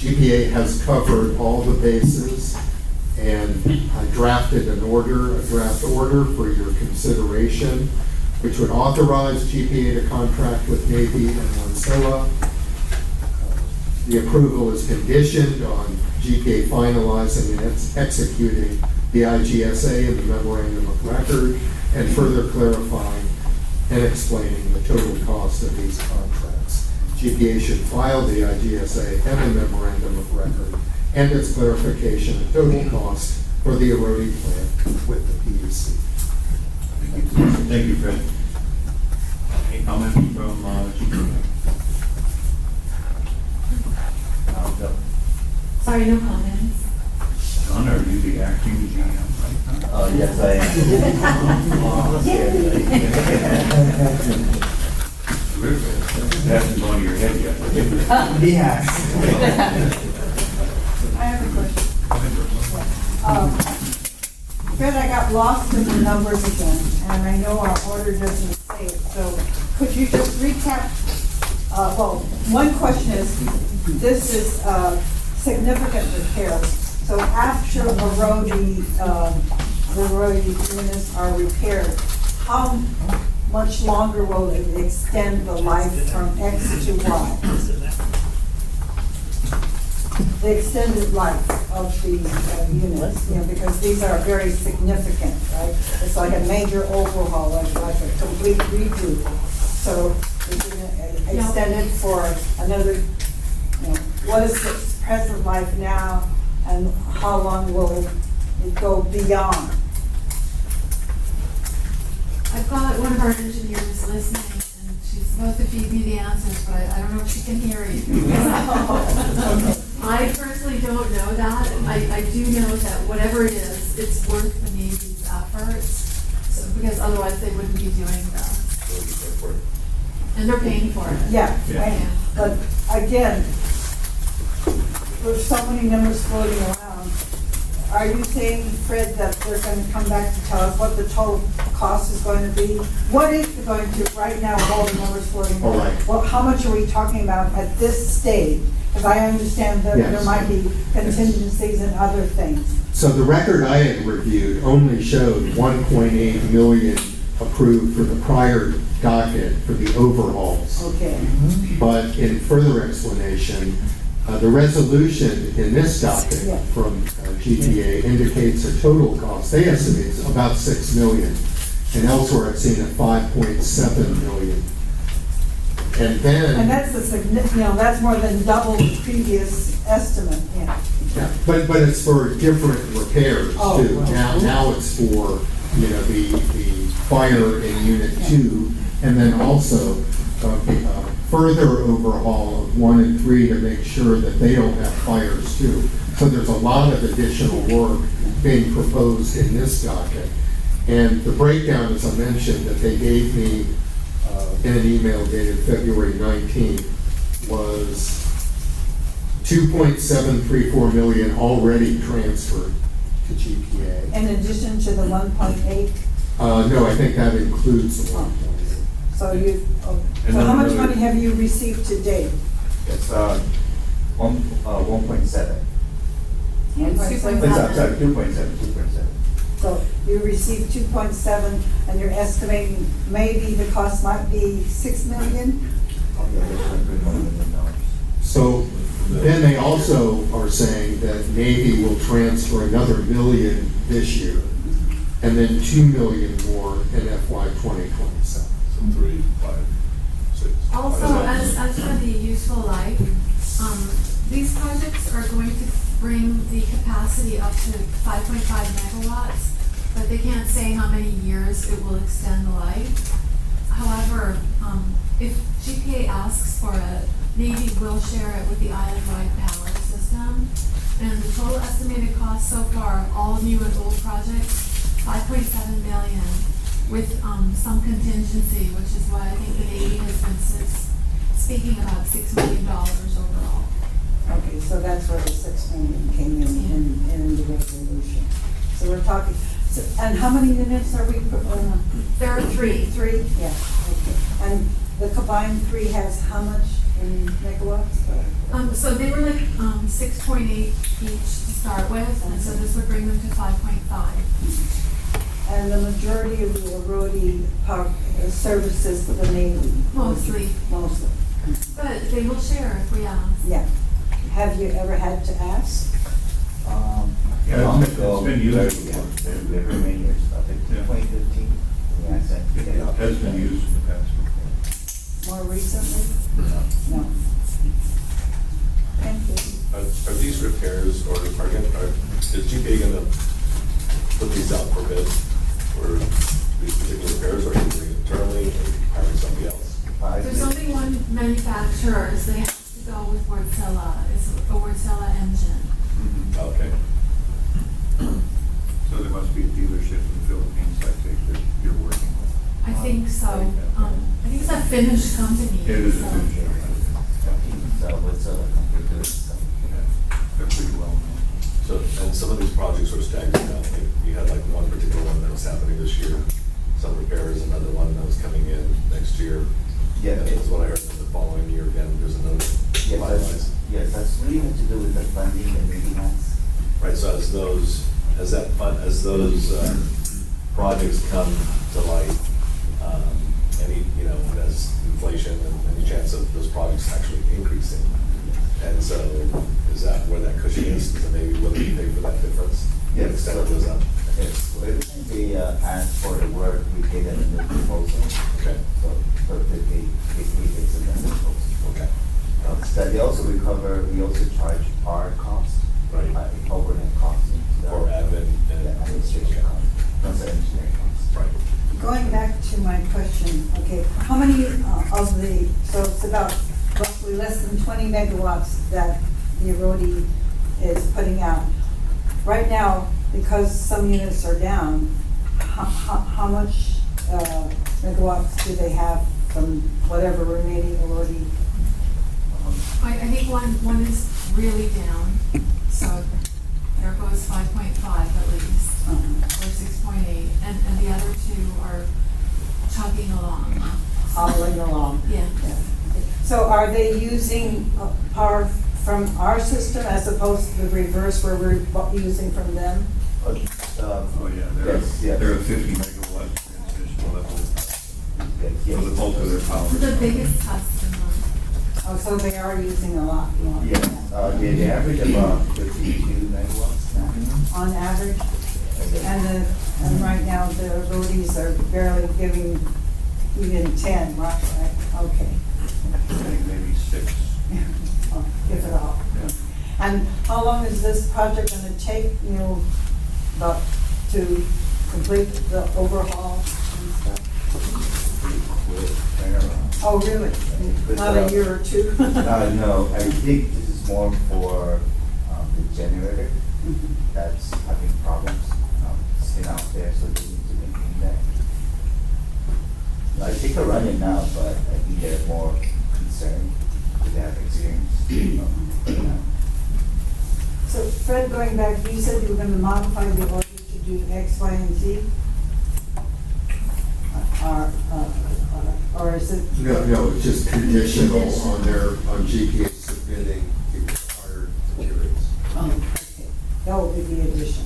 GPA has covered all the bases, and I drafted a draft order for your consideration, which would authorize GPA to contract with Navy and Wansilla. The approval is conditioned on GPA finalizing and executing the IGSA and the memorandum of record, and further clarifying and explaining the total cost of these contracts. GPA should file the IGSA and the memorandum of record and its clarification of total cost for the eroding plant with the PUC. Thank you, Fred. Any comment from GPA? Bill? Sorry, no comments. John, are you the acting GM right now? Yes, I It hasn't gone to your head yet. am. Yes. I have a question. Fred, I got lost in the numbers again, and I know our order doesn't say it, so could you just recap? Well, one question is, this is significant repair. So after eroding, the eroding units are repaired, how much longer will it extend the life from X to Y? The extended life of the units, because these are very significant, right? It's like a major overhaul, like a complete redo. So it's extended for another, what is the present life now, and how long will it go beyond? I've got one of our engineers listening, and she's supposed to feed me the answers, but I don't know if she can hear you. I personally don't know that. I do know that whatever it is, it's worth the Navy's efforts, so, because otherwise they wouldn't be doing this. And they're paying for it. Yeah, right. But again, there's so many numbers floating around. Are you saying, Fred, that they're going to come back to tell us what the total cost is going to be? What is it going to, right now, with all the numbers floating around? All right. Well, how much are we talking about at this stage? Because I understand that Yes. there might be contingencies and other things. So the record I had reviewed only showed 1.8 million approved for the prior docket for the overhauls. Okay. But in further explanation, the resolution in this docket Yeah. from GPA indicates a total cost, they estimate it's about 6 million. And elsewhere I've seen it 5.7 million. And then. And that's a significant, that's more than double the previous estimate, yeah. Yeah, but it's for different repairs Oh, too. right. Now it's for, the fire in Unit 2, and then also further overhaul of 1 and 3 to make sure that they don't have fires too. So there's a lot of additional work being proposed in this docket. And the breakdown, as I mentioned, that they gave me in an email dated February 19th was 2.734 million already transferred to GPA. In addition to the 1.8, No, I think that includes the 1.8. so you, And so then how much another- money have you received to date? It's 1.7. It's I'm sorry, 2.7. So you received 2.7, and you're estimating maybe the cost might be 6 million? So then they also are saying that Navy will transfer another million this year, and then 2 million more in FY 2027. So 3, 5, 6. Also, as for the useful life, these projects are going to bring the capacity up to 5.5 megawatts, but they can't say how many years it will extend the life. However, if GPA asks for it, Navy will share it with the island-wide power system. And the total estimated cost so far, all new and old projects, 5.7 million, with some contingency, which is why I think the Navy has been speaking about $6 million overall. Okay, so that's where the 6 million came in the resolution. So we're talking, and how many units are we? There are 3. 3, yeah, okay. And the combined 3 has how much in megawatts? So they were like, 6.8 each to start with, and so this would bring them to 5.5. And the majority of the Rhodey Park services the Navy? Mostly. Mostly, But they will share if we ask. yeah. Have you ever had to ask? Yeah, Long it's ago, been used very- before. Very many years, I think Yeah. 2015. Yeah, I said, It has been used in the past before. More recently? No. Thank you. Are these repairs, or is GPA gonna put these out for bid for these particular repairs, or are you doing it internally, or hiring somebody else? There's only one manufacturer, so they have to go with Wärtsilä. It's a Wärtsilä engine. Okay. So there must be a dealership in the Philippines, I think, that you're working with. I think so. I think it's a Finnish company. It is a so- Finnish company. So what's a computer system? They're pretty well known. So, and some of these projects are staggered out, like, you had like one particular one that was happening this year, some repairs, another one that was coming in next year. Yeah, And that's what I heard, in the following year again, there's another. finalized. Yes, that's really had to do with the funding and meeting acts. Right, so as those projects come to light, any, as inflation and any chance of those projects actually increasing. And so is that where that cushion is, that maybe willing to pay for that difference? Yes. The extent it goes up? Yes, so every time they ask for the work, we pay them a new proposal. Okay, So they takes a new proposal. okay, So they also recover, we also charge our cost, right, overhead costs. for admin The and. administration cost, not the engineering cost. Right. Going back to my question, okay, how many of the, so it's about roughly less than 20 megawatts that the Rhodey is putting out. Right now, because some units are down, how much megawatts do they have from whatever remaining Rhodey? I think one is really down, so there goes 5.5 at least, or 6.8, and the other two are chugging along. Hobbling along. Yeah. So are they using power from our system as opposed to the reverse where we're using from them? Oh, yeah, they're, Yes, yes. they're a 50 megawatt transmission level Yes, for the bulk of their power. The biggest customer. Oh, so they are using a lot more? Yes, they average about 52 megawatts now. On average? And right now, the Rhodey's are barely giving even 10, right? Okay. I think maybe 6. Oh, if at all. Yeah. And how long is this project gonna take, about to complete the overhaul and stuff? Oh, really? Not a year or two? No, I think this is more for the generator that's having problems. It's been out there, so they need to maintain that. I think they're running now, but I think they're more concerned because they have experience. So Fred, going back, you said you were gonna modify the order to do X, Y, and Z? Or is it? No, it's just conditional on GPA submitting the required materials. Oh, okay. That will be the addition.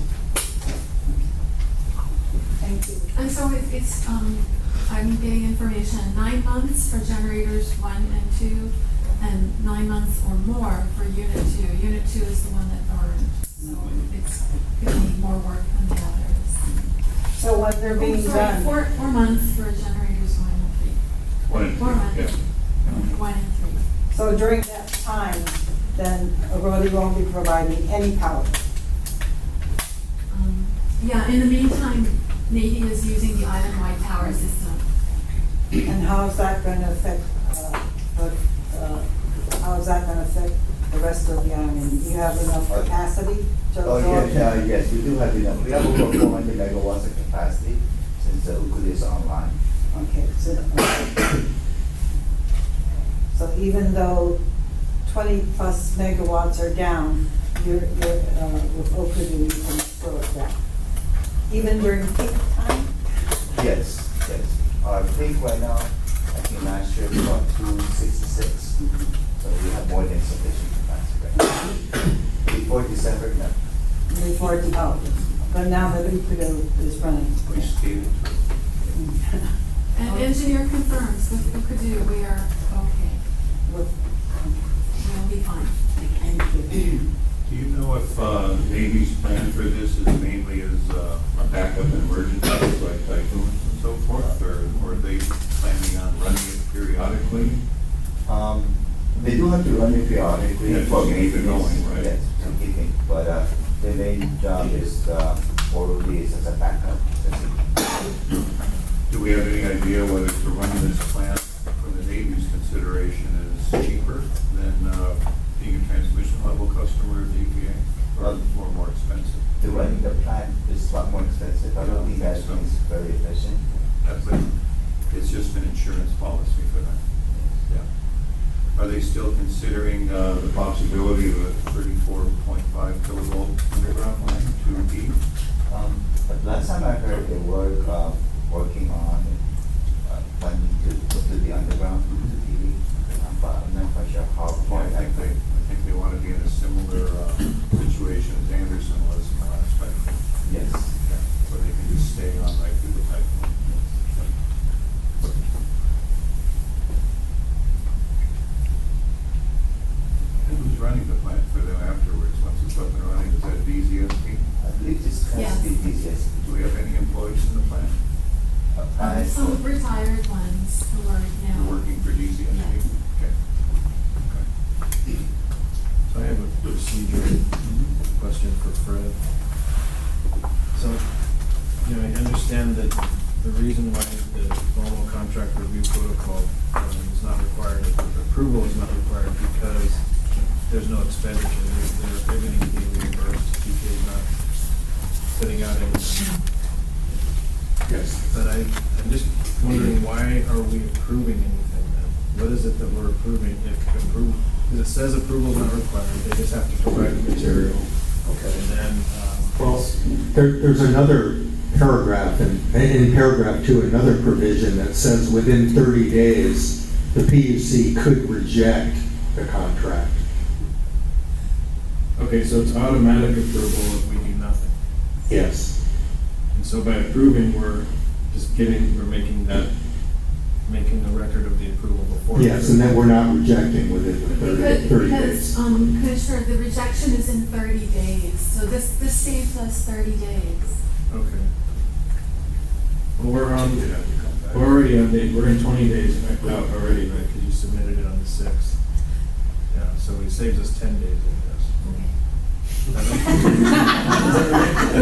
Thank you. And so it's, I'm getting information, 9 months for generators 1 and 2, and 9 months or more for unit 2. Unit 2 is the one that burned, so it's gonna need more work than the others. So when they're being done? 4 months for generators 1 and 3. 1 and 4 months. Yeah. 1 and 3. So during that time, then Rhodey won't be providing any power? Yeah, in the meantime, Navy is using the island-wide tower system. And how is that going to affect, how is that going to affect the rest of the island? You have enough capacity to Oh, absorb? yes, we do have enough. We have over 400 megawatts of capacity since Ukudi is online. Okay, so even though 20 plus megawatts are down, you're with Okudi, you can slow it down. Even during peak time? Yes. Our peak right now, I think last year was about 266. So we have more than sufficient capacity right now. Before December, no. Before it's out, but now that Upido is running. We skated through. And engineer confirms with Ukadu, we are okay. With- We'll be fine. Thank you. Do you know if Navy's plan for this is mainly as a backup in emergencies like typhoons and so forth, or are they planning on running it periodically? They do have to run it periodically. Yeah, for to keep it going, right? Yes, to keep it, but the main job is already as a backup. Do we have any idea whether to run this plant from the Navy's consideration is cheaper than being a transmission level customer of DPA, or more expensive? The running the plant is a lot more expensive. I don't think that is very efficient. But it's just an insurance policy for them. Yeah. Are they still considering the possibility of a 34.5 kilovolt underground line, 2P? But last time I heard they were working on planning to do the underground to TV. I'm not quite sure how Yeah, far. I think they want to be in a similar situation as Anderson was in the last cycle. Yes. Yeah, where they can just stay on right through the typhoon. And who's running the plant for them afterwards, once it's up and running, is that DZSP? I believe this has to be DCS. Do we have any employees in the plant Some retired ones who are now. who are working for DZSP? Yeah. Okay. Okay. So I have a procedure question for Fred. So, you know, I understand that the reason why the normal contract review protocol is not required, approval is not required because there's no expenditure, they're everything being reimbursed, DPA is not putting out anything. Yes. But I'm just wondering, why are we approving anything then? What is it that we're approving if approval, because it says approval is not required, they just have to provide the material. Okay. And then, Well, there's another paragraph, in paragraph 2, another provision that says within 30 days, the PUC could reject the contract. okay, so it's automatic approval if we do nothing. Yes. And so by approving, we're just making a record of the approval before. Yes, and then we're not rejecting within the 30 Because, days. Commissioner, the rejection is in 30 days, so this saves us 30 days. Okay. Well, we're already on date, we're in 20 days out already, right, because you submitted it on the 6th. Yeah, so it saves us 10 days, I guess.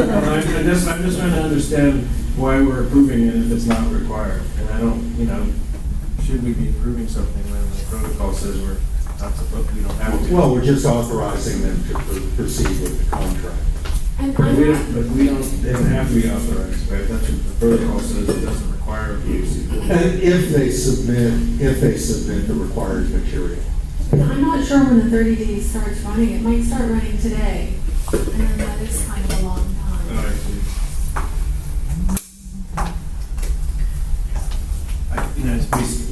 I'm just trying to understand why we're approving it if it's not required. And I don't, should we be approving something when the protocol says we're not supposed, we don't have to? Well, we're just authorizing them to proceed with the contract. And But I'm we not, don't, they don't have to be authorized, right? That's what the protocol says, it doesn't require a PUC. And if they submit the required material. I'm not sure when the 30 days starts running. It might start running today, and then that is kind of a long time. Oh, I see.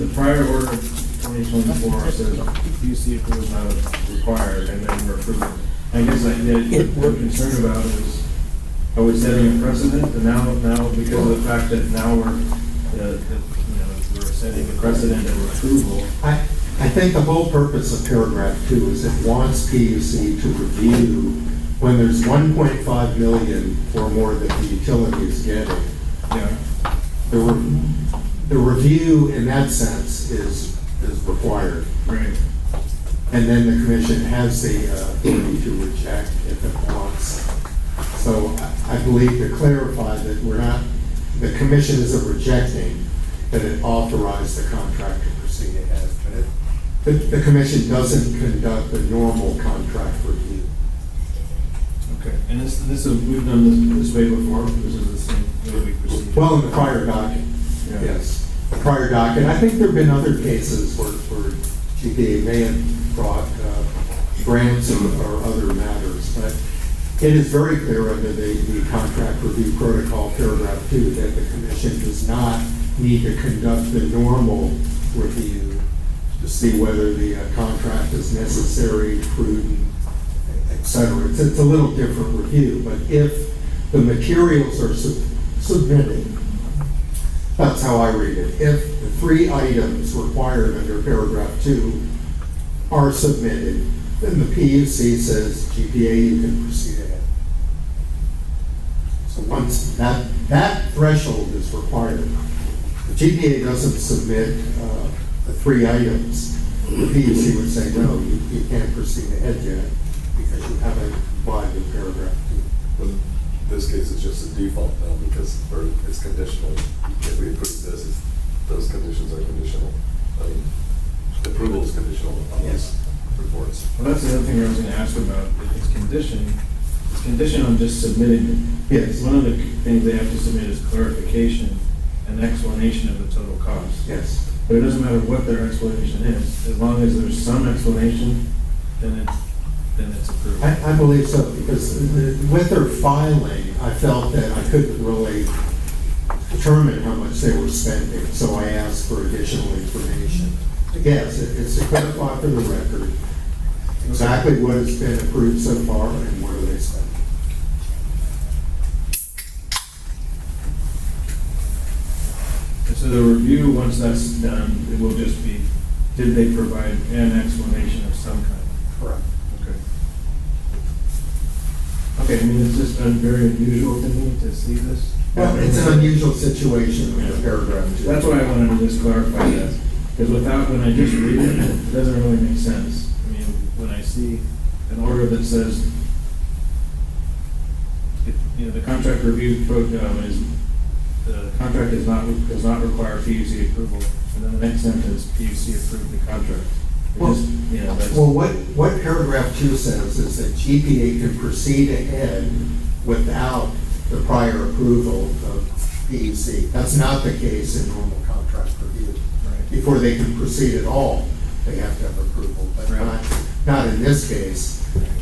The prior order of 2024 says PUC approval is not required, and then we're approving. I guess what I'm concerned about is, are we setting a precedent? And now because of the fact that now we're setting a precedent of approval. I think the whole purpose of paragraph 2 is it wants PUC to review when there's 1.5 million or more that the utility is getting. Yeah. The review in that sense is required. Right. And then the commission has the authority to reject if it wants. So I believe to clarify that the commission isn't rejecting, that it authorized the contract to proceed ahead. But the commission doesn't conduct the normal contract review. Okay. And this is, we've done this way before. This is the same way we proceed. Well, in the prior docket, Yeah. yes. The prior docket. I think there have been other cases where GPA may have brought grants or other matters, but it is very clear under the contract review protocol, paragraph 2, that the commission does not need to conduct the normal review to see whether the contract is necessary, prudent, et cetera. It's a little different review, but if the materials are submitted, that's how I read it. If the 3 items required under paragraph 2 are submitted, then the PUC says, GPA, you can proceed ahead. So once that threshold is required, the GPA doesn't submit the 3 items, the PUC would say, no, you can't proceed ahead yet because you haven't applied to paragraph 2. But in this case, it's just a default now because, or it's conditional. If we approve this, those conditions are conditional. The approval is conditional on these reports. Well, that's the other thing I was gonna ask about, it's conditioned on just submitting it. Yes. One of the things they have to submit is clarification and explanation of the total cost. Yes. But it doesn't matter what their explanation is, as long as there's some explanation, then it's approved. I believe so, because with their filing, I felt that I couldn't really determine how much they were spending, so I asked for additional information. Yes, it's to clarify for the record exactly what has been approved so far and what are they spending. And so the review, once that's done, it will just be, did they provide an explanation of some kind? Correct. Okay. Okay, I mean, it's just very unusual to me to see this. Well, it's an unusual situation with the paragraph 2. That's why I wanted to just clarify that, because when I just read it, it doesn't really make sense. I mean, when I see an order that says, the contract review program is, the contract does not require PUC approval, and then the next sentence, PUC approved the contract. That's. Well, what paragraph 2 says is that GPA can proceed ahead without the prior approval of PUC. That's not the case in normal contract review. Right. Before they can proceed at all, they have to have approval, but Right. not in this case.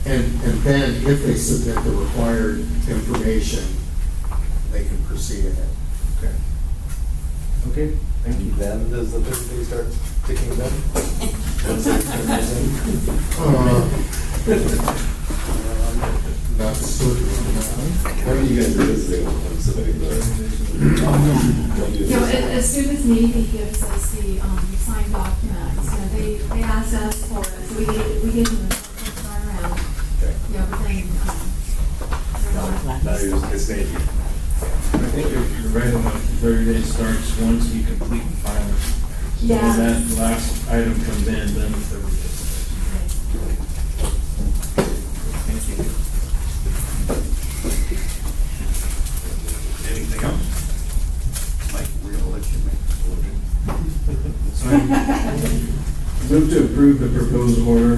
And then if they submit the required information, they can proceed ahead. Okay. Okay, thank you. Then does the 30 days start ticking then? That's How are you guys visiting and submitting the? As soon as Navy gives us the signed documents, they asked us for it, so we gave them a turn around. Okay. But then, Now you're just, it's Navy. I think you're right about 30 days starts once you complete the filing. So Yeah. when that last item comes in, then the 30 days starts. Thank you. Anything else? Mike, we're gonna let you make the So I move to approve the proposed order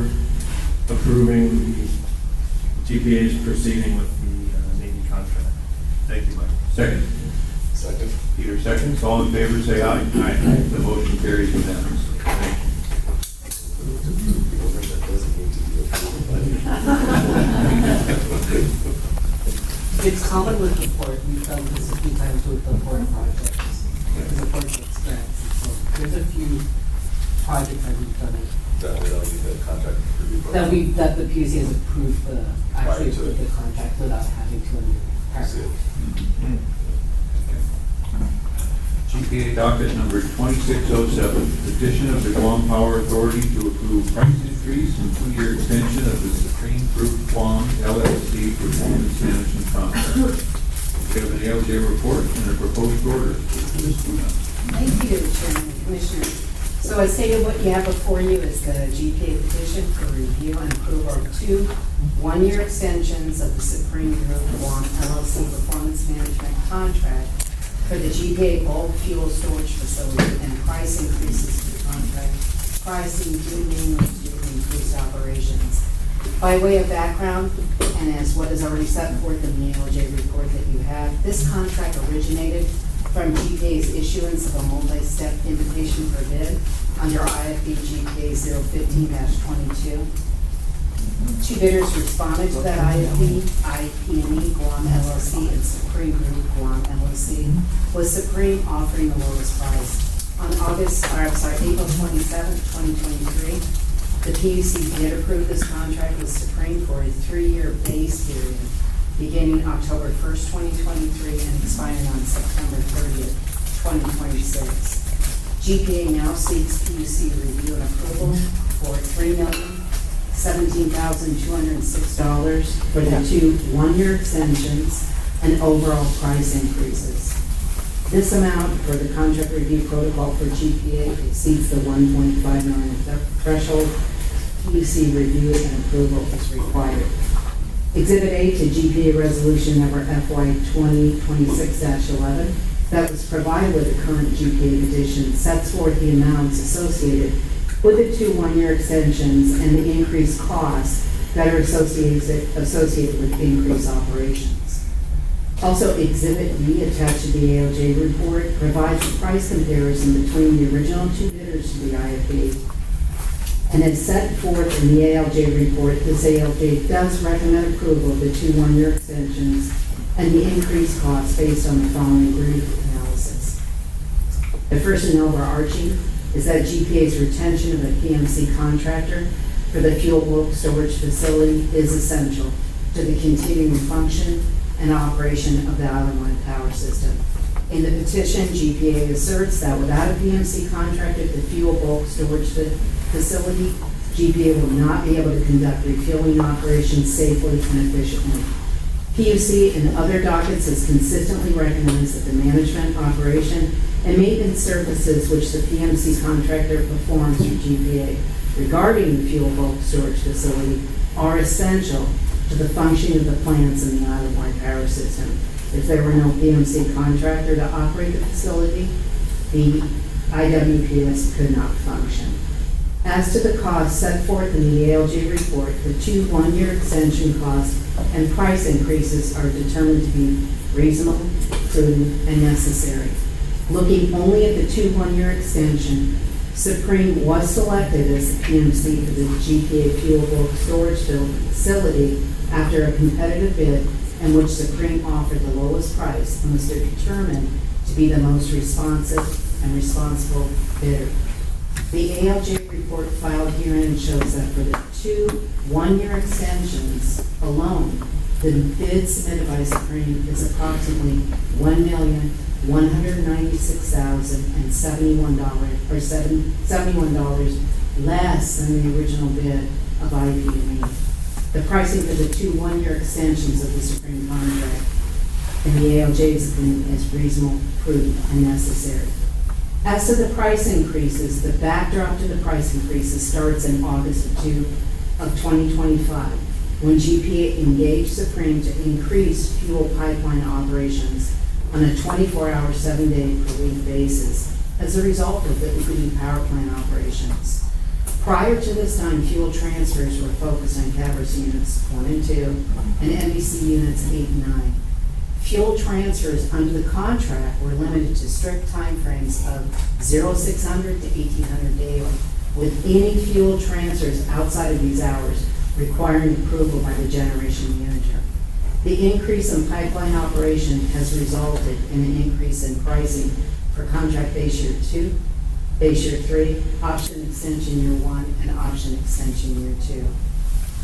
approving the GPA's proceeding with the Navy contract. Thank you, Mike. Second. Second. Peter seconds. All in favor, say aye. Aye. The motion carries unanimously. Thank you. That doesn't need to be approved. It's common with the port, we've done this a few times with the port projects, because the port's expensive, so there's a few projects that we've done it. That we don't need the contract review. That the PUC has approved Prior actually to approved it. the contract without having to amend I see it. it. GPA docket number 2607, petition of the Guam Power Authority to approve price increase and 2-year extension of the Supreme Group Guam LLC performance management contract. We have an ALJ report and a proposed order. Thank you, Chairman and Commissioners. So as stated, what you have before you is the GPA petition for review and approval of 2 1-year extensions of the Supreme Group Guam LLC performance management contract for the GPA bulk fuel storage facility and price increases to the contract. Pricing due mainly to increased operations. By way of background, and as what is already set forth in the ALJ report that you have, this contract originated from GPA's issuance of a multi-step invitation for bid under IFB GPA 015-22. 2 bidders responded to that IFB, IP&E Guam LLC and Supreme Group Guam LLC, with Supreme offering the lowest price. On April 27th, 2023, the PUC did approve this contract with Supreme for a 3-year base period beginning October 1st, 2023 and expiring on September 30th, 2026. GPA now seeks PUC review and approval for $3,017,206 for the 2 1-year extensions and overall price increases. This amount for the contract review protocol for GPA exceeds the $1.5 million threshold. PUC review and approval is required. Exhibit A to GPA resolution number FY 2026-11 that was provided with the current GPA petition sets forth the amounts associated with the 2 1-year extensions and the increased costs that are associated with increased operations. Also, Exhibit B attached to the ALJ report provides a price comparison between the original 2 bidders to the IFB. And as set forth in the ALJ report, this ALJ does recommend approval of the 2 1-year extensions and the increased costs based on the following brief analysis. The first and overarching is that GPA's retention of a PMC contractor for the fuel bulk storage facility is essential to the continuing function and operation of the island-wide power system. In the petition, GPA asserts that without a PMC contractor at the fuel bulk storage facility, GPA will not be able to conduct refueling operations safely and efficiently. PUC and other dockets has consistently recognized that the management, operation, and maintenance services which the PMC contractor performs for GPA regarding the fuel bulk storage facility are essential to the functioning of the plants in the island-wide power system. If there were no PMC contractor to operate the facility, the IWPS could not function. As to the costs set forth in the ALJ report, the 2 1-year extension costs and price increases are determined to be reasonable, prudent, and necessary. Looking only at the 2 1-year extension, Supreme was selected as the PMC for the GPA fuel bulk storage facility after a competitive bid in which Supreme offered the lowest price and was determined to be the most responsive and responsible bidder. The ALJ report filed herein shows that for the 2 1-year extensions alone, the bid submitted by Supreme is approximately $1,196,071 less than the original bid of IP&E. The pricing for the 2 1-year extensions of the Supreme contract in the ALJ's opinion is reasonable, prudent, and necessary. As to the price increases, the backdrop to the price increases starts in August of 2025, when GPA engaged Supreme to increase fuel pipeline operations on a 24-hour, 7-day-per-week basis as a result of the Ucayali power plant operations. Prior to this time, fuel transfers were focused on CAVRS units 1 and 2 and NBC units 8 and 9. Fuel transfers under the contract were limited to strict timeframes of 0600 to 1800 daily, with any fuel transfers outside of these hours requiring approval by the generation manager. The increase in pipeline operation has resulted in an increase in pricing for contract base year 2, base year 3, option extension year 1, and option extension year 2.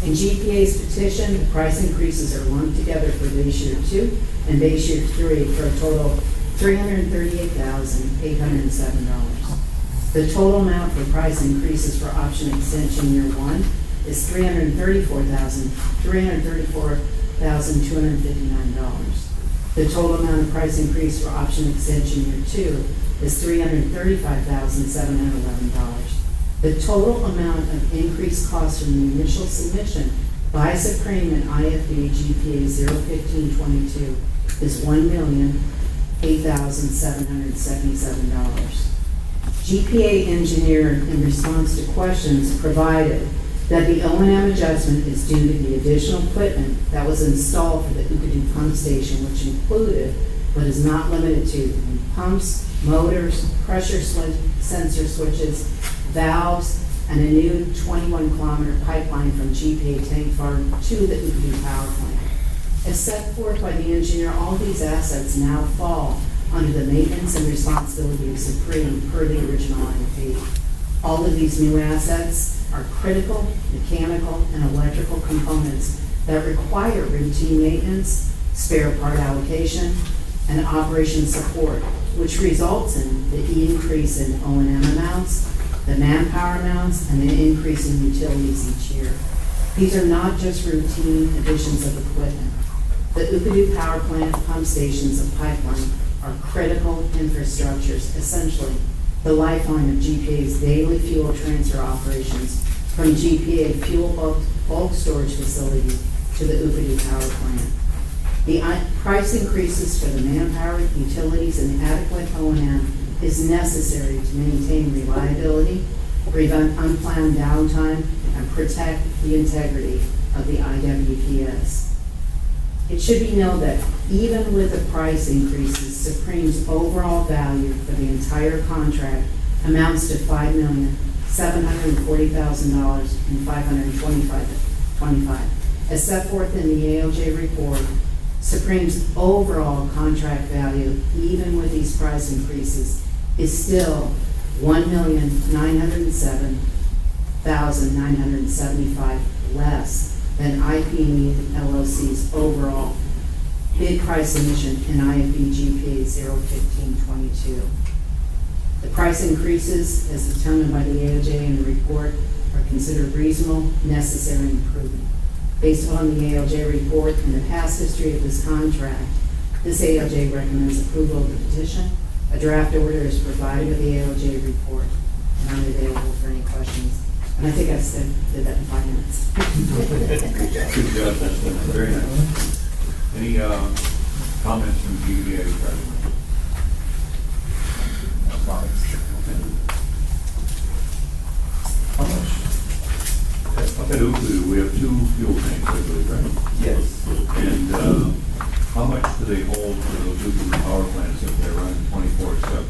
In GPA's petition, the price increases are lumped together for base year 2 and base year 3 for a total of $338,807. The total amount for price increases for option extension year 1 is $334,259. The total amount of price increase for option extension year 2 is $335,711. The total amount of increased costs from the initial submission by Supreme and IFB GPA 01522 is $1,008,777. GPA engineer, in response to questions, provided that the O&M adjustment is due to the additional equipment that was installed for the Ucayali pump station, which included, but is not limited to, pumps, motors, pressure sensor switches, valves, and a new 21-kilometer pipeline from GPA tank farm to the Ucayali power plant. As set forth by the engineer, all these assets now fall under the maintenance and responsibility of Supreme per the original IFP. All of these new assets are critical mechanical and electrical components that require routine maintenance, spare part allocation, and operation support, which results in the increase in O&M amounts, the manpower amounts, and the increase in utilities each year. These are not just routine additions of equipment. The Upadu power plant, pump stations, and pipeline are critical infrastructures, essentially the lifeline of GPA's daily fuel transfer operations from GPA fuel bulk storage facility to the Upadu power plant. The price increases for the manpower, utilities, and adequate O&M is necessary to maintain reliability, prevent unplanned downtime, and protect the integrity of the IWPS. It should be known that even with the price increases, Supreme's overall value for the entire contract amounts to $5,740,000 and $525. As set forth in the ALJ report, Supreme's overall contract value, even with these price increases, is still $1,907,975 less than IP LLC's overall bid price submission in IFB GPA 01522. The price increases, as determined by the ALJ in the report, are considered reasonable, necessary, and prudent. Based on the ALJ report and the past history of this contract, this ALJ recommends approval of the petition. A draft order is provided with the ALJ report, and I'm available for any questions. And I think I did that in 5 minutes. Good job, very nice. Any comments from GBA? How much? Up at Upadu, we have 2 fuel tanks, I believe, right? Yes. And how much do they hold for those Upadu power plants if they're running 24/7?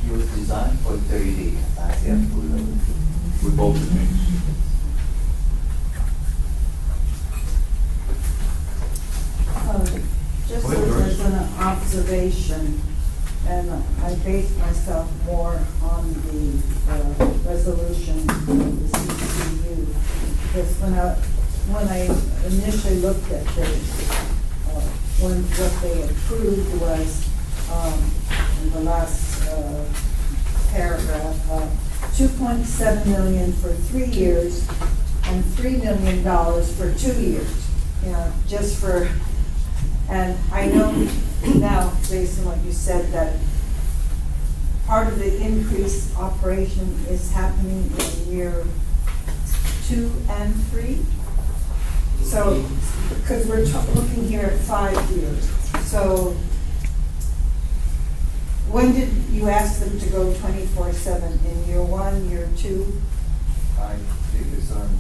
He was designed for 30-day capacity at full load. With both the tanks? Just Go ahead, Doris. as an observation, and I base myself more on the resolution of the CCU, because when I initially looked at this, when what they approved was, in the last paragraph, $2.7 million for 3 years and $3 million for 2 years, just for. And I know now, based on what you said, that part of the increased operation is happening in year 2 and 3. So, because we're looking here at 5 years. So, when did you ask them to go 24/7? In year 1, year 2? I think it's on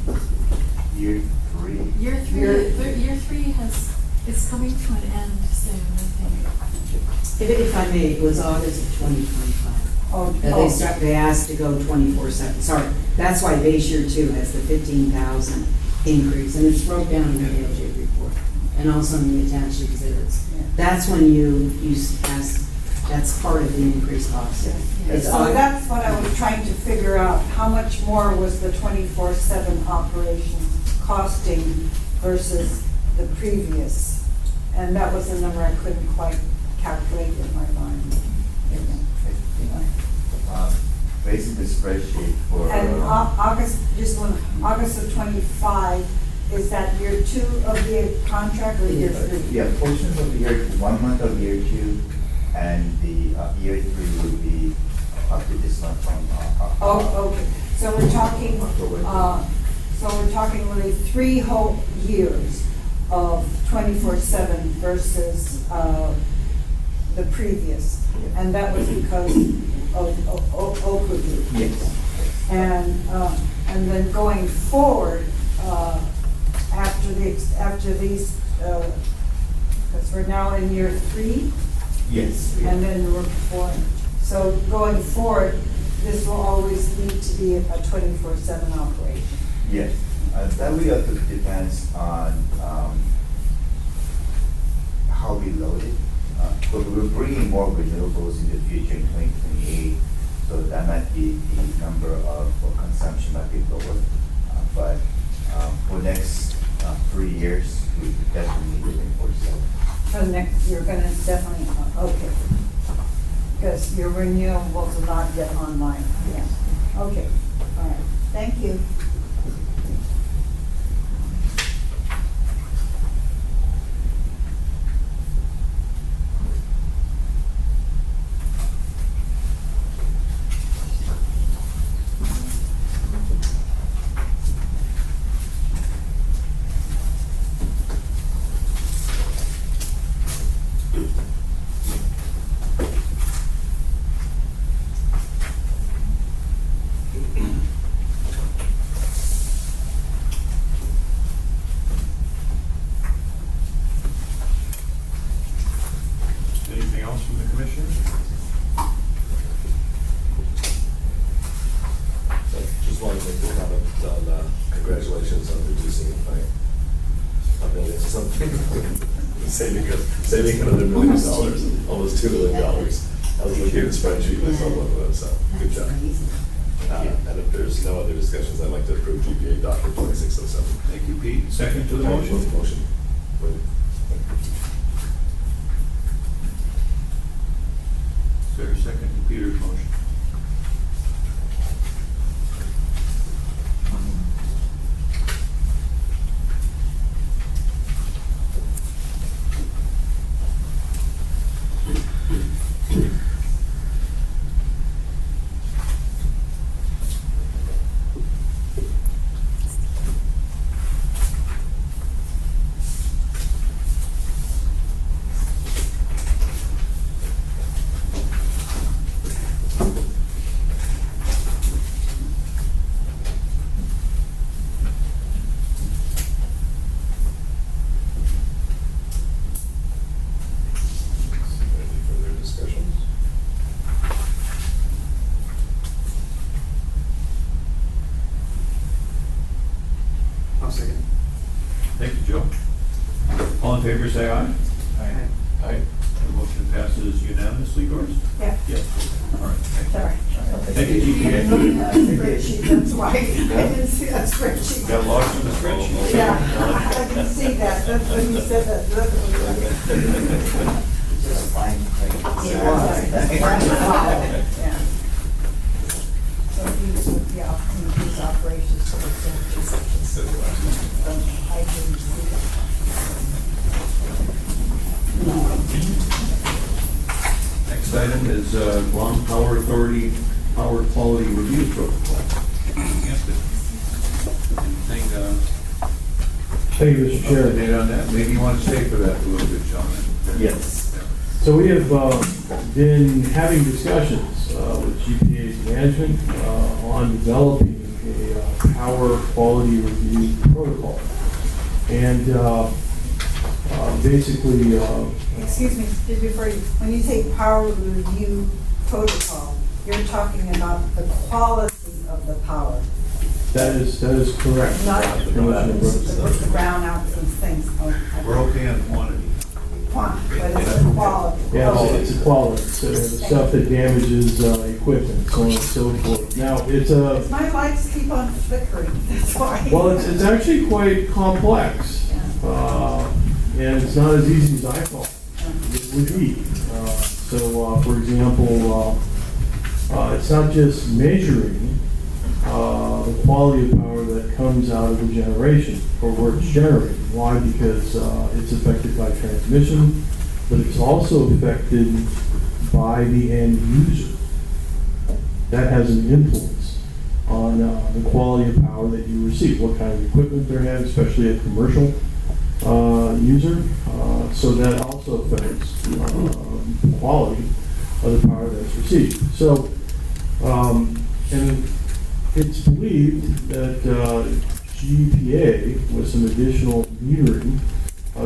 year 3. Year 3 is coming to an end soon, I think. If I may, it was August of 2025. They asked to go 24/7. Sorry, that's why base year 2 has the 15,000 increase, and it's broke down in the ALJ report, and also in the attached exhibits. Yeah. That's when you asked, that's part of the increased cost. It's So that's what I was trying to figure out. How much more was the 24/7 operation costing versus the previous? And that was a number I couldn't quite calculate in my mind. Basically the spreadsheet for. And August of 25, is that year 2 of the contract or year 3? Yeah, portions of the year, 1 month of year 2, and the year 3 will be up to this month from. Oh, okay. So we're talking, really 3 whole years of 24/7 versus the previous. And that was because of Okadu. Yes. And then going forward, after these, because we're now in year 3, Yes. and then we're 4. So going forward, this will always need to be a 24/7 operation. Yes. That really depends on how we load it. but we're bringing more renewables in the future in 2028, so that might be the number of consumption might be lower. But for next 3 years, we definitely need it for sale. For the next, you're gonna definitely, okay. Because your renewables are not yet online, yes. Okay, all right, thank you. Anything else from the commissioners? Just wanted to make a comment on, congratulations on reducing it by a million something. saving another $1 million, almost $2 million. I was looking at the spreadsheet myself on that, so good job. And if there's no other discussions, I'd like to approve GPA document 2607. Thank you, Pete. Second to the motion? Motion. Is there a second to Peter's motion? Any further discussions? I'll second. Thank you, Joe. All in favor, say aye. Aye. Aye. The motion passes unanimously, Doris? Yeah, Yes. All right, thank you. sorry. Thank you, GPA. Spreadsheet, that's why, I didn't see that spreadsheet. Got lost in the spreadsheet. Yeah, I didn't see that, that's when you said that. Just fine. Yeah. So these would be these operations for the I didn't see that. Next item is Guam Power Authority Power Quality Review Protocol. Anthony, anything Thank you, Mr. Chair. update on that? Maybe you want to stay for that a little bit, John. Yes. So we have been having discussions with GPA's management on developing a power quality review protocol. And basically, Excuse me, just before you, when you say power review protocol, you're talking about the quality of the power, that is correct. not Commissioner Brooks. the brownouts and things. We're okay on quantity. But it's the quality. Yeah, it's a quality, so the stuff that damages equipment, so on and so forth. Now, it's a, My lights keep on flickering, that's why. well, it's actually quite complex. And it's not as easy as I thought it would be. For example, it's not just measuring the quality of power that comes out of the generation or where it's generated. Why? Because it's affected by transmission, but it's also affected by the end user. That has an influence on the quality of power that you receive, what kind of equipment they're having, especially a commercial user. So that also affects the quality of the power that's received. So, and it's believed that GPA, with some additional metering,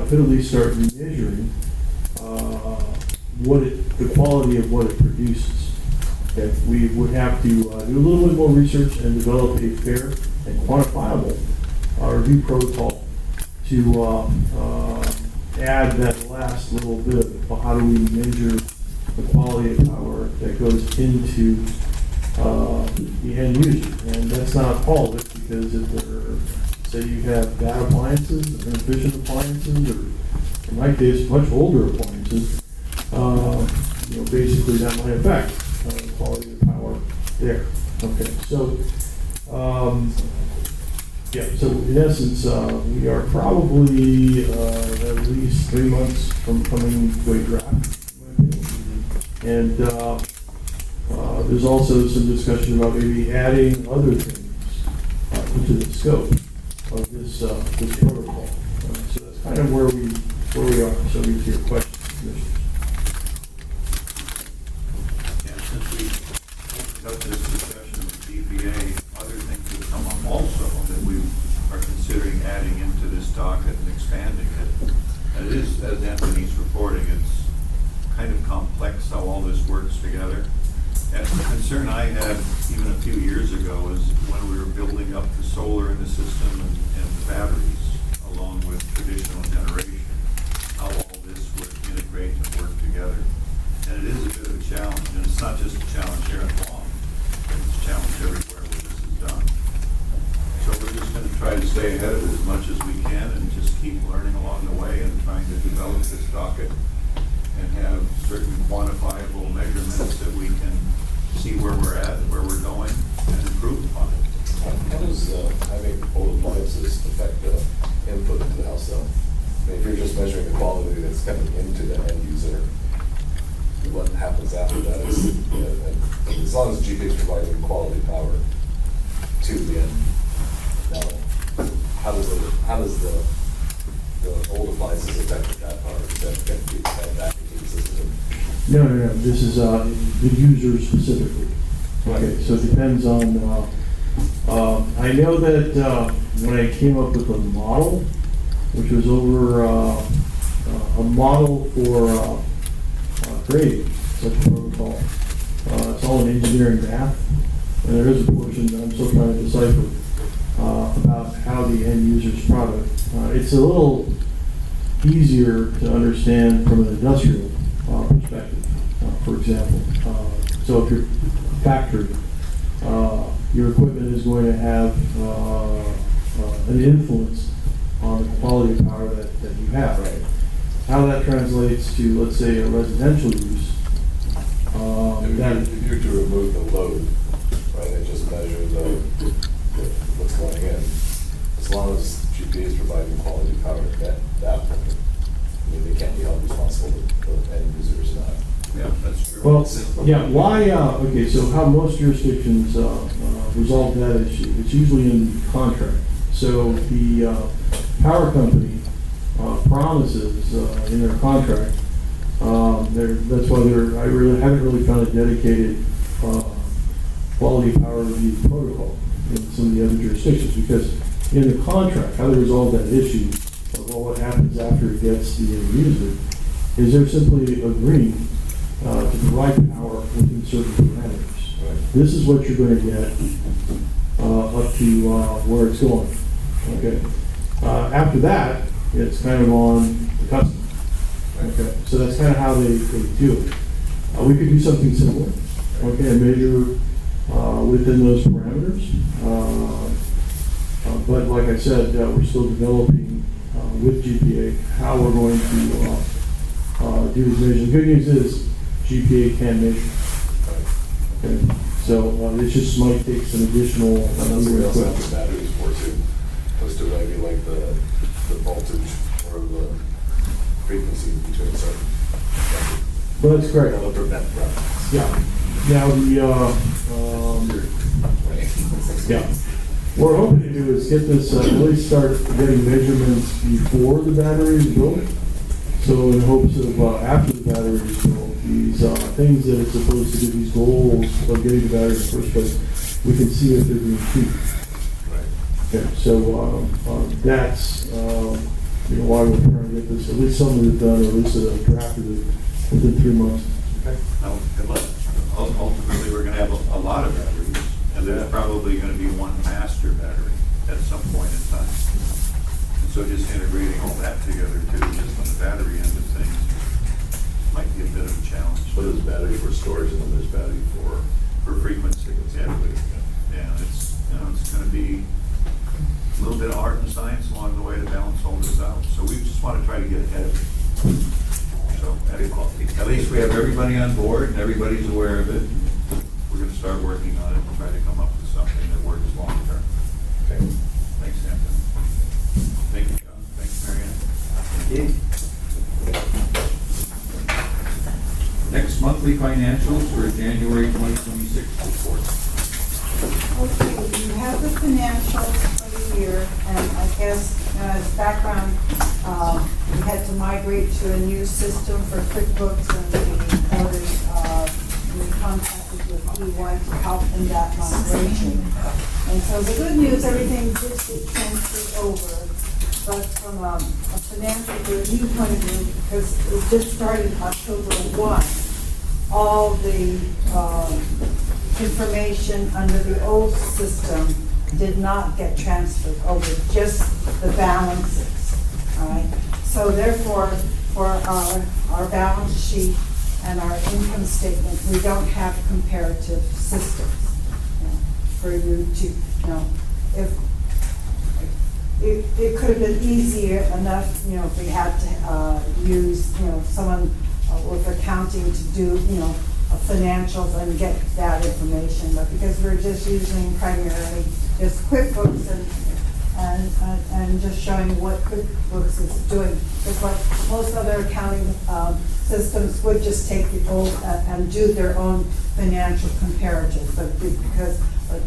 could at least start measuring the quality of what it produces. Okay, we would have to do a little bit more research and develop a fair and quantifiable review protocol to add that last little bit of well, how do we measure the quality of power that goes into the end user? And that's not all of it, because if there, say you have bad appliances, inefficient appliances, or in my case, much older appliances, basically that might affect the quality of power there. Okay, so, so in essence, we are probably at least 3 months from coming to a draft. And there's also some discussion about maybe adding other things into the scope of this protocol. So that's kind of where we are. So we hear questions, Commissioners. And since we opened up this discussion with DBA, other things have come up also that we are considering adding into this docket and expanding it. And it is, as Anthony's reporting, it's kind of complex how all this works together. And the concern I had even a few years ago was when we were building up the solar in the system and the batteries, along with traditional generation, how all this would integrate and work together. And it is a bit of a challenge, and it's not just a challenge here in Guam, it's a challenge everywhere where this is done. So we're just going to try to stay ahead of it as much as we can and just keep learning along the way and trying to develop this docket and have certain quantifiable measurements that we can see where we're at, where we're going, and improve upon it. How does having old appliances affect the input into the house though? I mean, if you're just measuring the quality that's coming into the end user, what happens after that is, and as long as GPA is providing quality power to the end. Now, how does the old appliances affect that power? Does that get fed back into the system? No. This is the user specifically. Okay, so it depends on. I know that when I came up with a model, which was over a model for creating such a protocol. It's all in engineering math, and there is a portion that I'm still trying to decipher about how the end user's product. It's a little easier to understand from an industrial perspective, for example. So if your factory, your equipment is going to have an influence on the quality of power that you have. Right. How that translates to, let's say, a residential use. If you're to remove the load, right, and just measure what's going in, as long as GPA is providing quality power at that point, I mean, they can't be held responsible, the end users not. Yeah, that's true. Well, yeah, why, okay, so how most jurisdictions resolve that issue, it's usually in contract. So the power company promises in their contract, that's why I haven't really found a dedicated quality power review protocol in some of the other jurisdictions, because in the contract, how they resolve that issue of what happens after it gets the end user is they're simply agreeing to provide power within certain parameters. Right. This is what you're going to get up to where it's going. Okay. After that, it's kind of on the customer. Okay. So that's kind of how they do it. We could do something similar. Okay, and measure within those parameters. But like I said, we're still developing with GPA how we're going to do this measure. The good news is GPA can measure. Okay. So it just might take some additional. That's what we also have the batteries for too. As to maybe like the voltage or the frequency between certain. Well, that's correct. That'll prevent runs. Yeah. Now yeah. What we're hoping to do is get this, really start getting measurements before the battery is built. So in hopes of after the battery is built, these things that it's supposed to do, these goals of getting the battery in the first place, we can see if they're being achieved. Okay, so that's why we're trying to get this, at least some of it done, or at least drafted it within 3 months. Okay. Now, ultimately, we're going to have a lot of batteries, and there's probably going to be one master battery at some point in time. And so just integrating all that together too, just on the battery end of things. might be a bit of a challenge. So there's battery for storage and then there's battery for frequency. exactly. Yeah, it's, it's gonna be a little bit of art and science along the way to balance all this out. So we just wanna try to get ahead of it. So at least we have everybody on board and everybody's aware of it. We're gonna start working on it and try to come up with something that works long term. Okay. Thanks, Hampton. Thank you, John. Thanks, Marianne. Next monthly financials for January 2026 report. Okay, you have the financials for the year, and I guess as background, we had to migrate to a new system for QuickBooks, and we contacted with E1 to help in that migration. And so the good news, everything did get transferred over, but from a financial review point of view, because it just started October 1, all the information under the old system did not get transferred over, just the balances, all right? So therefore, for our balance sheet and our income statement, we don't have comparative systems for you to, if it could have been easier enough, if we had to use, someone with accounting to do, financials and get that information, but because we're just using primarily just QuickBooks and just showing what QuickBooks is doing. Because what most other accounting systems would just take the old and do their own financial comparative, but because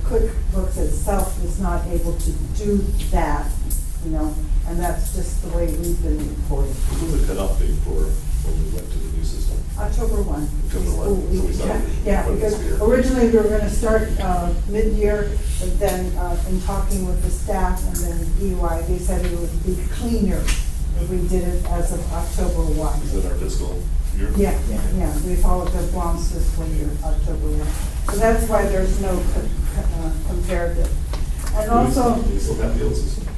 QuickBooks itself is not able to do that, and that's just the way we've been reporting. What was the cutoff date for when we went to the new system? October 1. October 1, so we started Yeah, for this because year. originally we were gonna start mid-year, but then in talking with the staff and then EY, they said it would be cleaner if we did it as of October 1. Is it our fiscal year? Yeah, we followed the Guam's fiscal year, October 1. So that's why there's no comparative. And also, Do you still have the old system?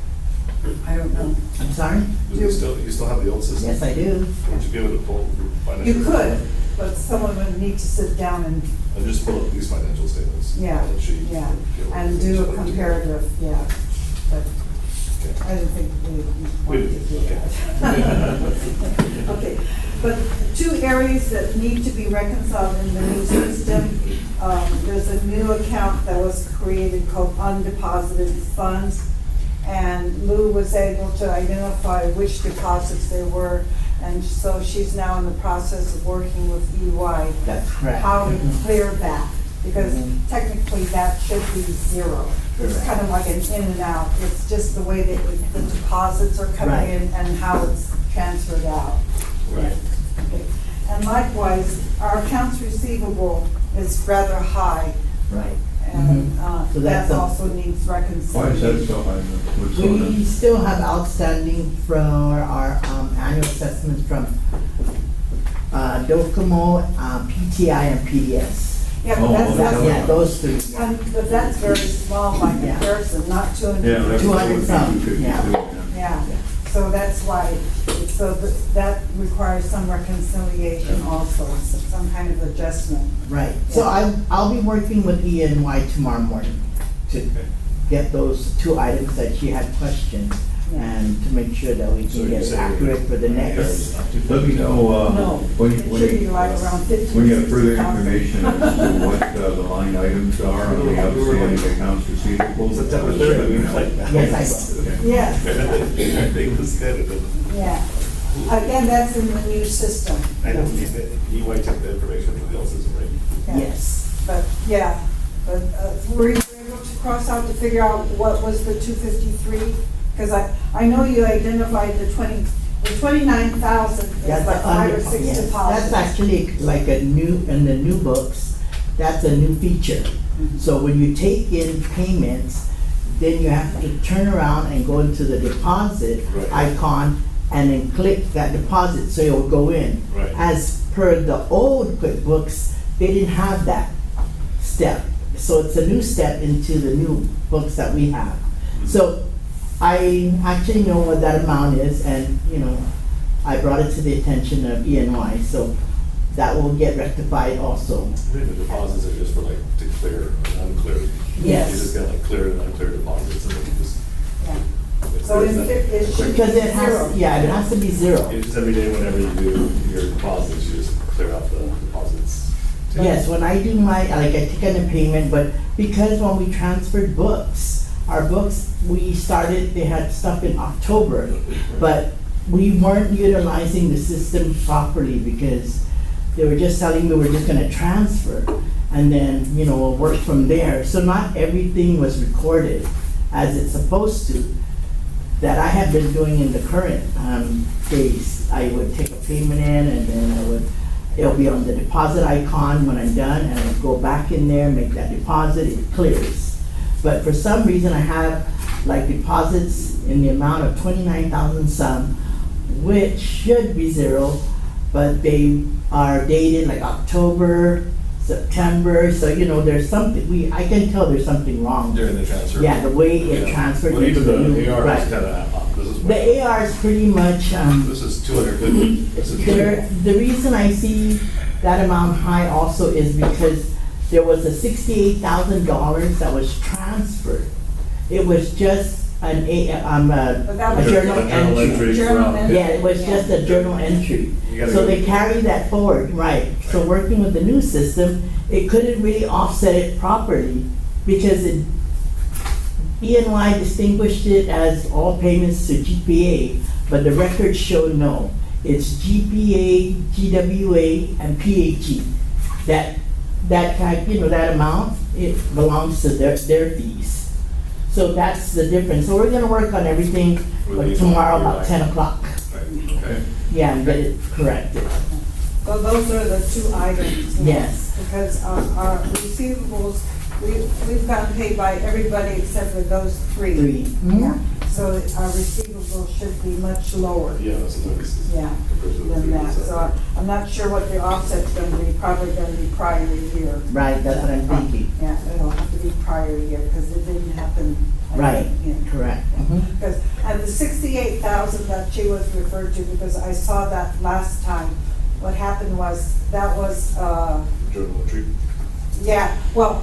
I don't know. I'm sorry? Do you still have the old system? Yes, I do. Would you be able to pull financial? You could, but someone would need to sit down and, And just pull up these financial statements. yeah, balance sheet, yeah, get what and we do a spent. comparative, yeah. But Okay. I didn't think we wanted to do Okay. that. Okay, but two areas that need to be reconciled in the new system, there's a new account that was created called undeposited funds. And Lou was able to identify which deposits they were, and so she's now in the process of working with EY. That's correct. How to clear that, because technically that should be zero. It's kind of like an in and out, it's just the way that the deposits are coming Right. in and how it's transferred out. Right. Okay. And likewise, our accounts receivable is rather high, Right. and So that that's a- also needs Why is reconciliation. that so high? What's going on? We still have outstanding for our annual assessments from Docomo, PTI, and PDS. Yeah, Oh, but that's, okay. Yeah, those three. but that's very small by Yeah. comparison, not 200. Yeah, that's. 200 some, 252, yeah. Yeah, so that's why, so that requires some reconciliation also, some kind of adjustment. Right. So I'll be working with ENY tomorrow morning to Okay. get those two items that she had questioned and to make sure that we So can you're get it saying- accurate for the next. Let me know, No, when it should be like around 15. when you have further 60,000. information as to what the line items are on the outstanding accounts receivable. September let 3rd, me know. Yes, I will. Okay. Yeah, They was kind of, yeah. Again, that's in the new system. I know, EY took the information from the old system, right? Yeah. Yes. But, yeah, but were you able to cross out to figure out what was the 253? Because I know you identified the 29,000 is That's like the 5 or 6 yes. deposits. That's actually like a new, in the new books, that's a new feature. So when you take in payments, then you have to turn around and go into the deposit Right. icon and then click that deposit, so it'll go in. Right. As per the old QuickBooks, they didn't have that step. So it's a new step into the new books that we have. So I actually know what that amount is, and, I brought it to the attention of ENY, so that will get rectified also. I think the deposits are just for like, to clear, unclear. Yes. You just got like clear and unclear deposits, and then you just. Yeah. it So clears it that. it should be Because it zero. has, yeah, it has to be zero. You just every day, whenever you do your deposits, you just clear out the deposits. Yes, when I do my, like I take in a payment, but because when we transferred books, our books, we started, they had stuff in October, but we weren't utilizing the system properly because they were just telling me we're just gonna transfer and then, we'll work from there. So not everything was recorded as it's supposed to, that I have been doing in the current days. I would take a payment in and then it'll be on the deposit icon when I'm done, and I go back in there, make that deposit, it clears. But for some reason, I have like deposits in the amount of 29,000 some, which should be zero, but they are dated like October, September, so there's something, I can tell there's something wrong. During the transfer. Yeah, the way it transferred. Well, even into the new- the AR right. is kind of, this is. The AR is pretty much, This is 250. This is. the reason I see that amount high also is because there was a $68,000 that was transferred. It was just But that a was journal entry. Journal from- entry. Yeah, it was just a journal entry. You gotta So go- they carry that forward, right. So working with the new system, it couldn't really offset it properly because ENY distinguished it as all payments to GPA, but the records show no. It's GPA, GWA, and PAG. That amount, it belongs to their fees. So that's the difference. So we're gonna work on everything like tomorrow about 10 o'clock. Right, okay. Yeah, and get it corrected. So those are the two items. Yes. Because our receivables, we've gotten paid by everybody except for those three. Three. Yeah. So our receivables should be much lower. Yeah, that's what it is. Yeah, Compared to the than that. previous, So I'm not sure what the offset's gonna be, probably gonna be prior year. Right, that's what I'm thinking. Yeah, it'll have to be prior year, because it didn't happen. Right, Yeah. correct. Mhm. Because, and the 68,000 that she was referred to, because I saw that last time, what happened was, that was, Journal entry. yeah, well,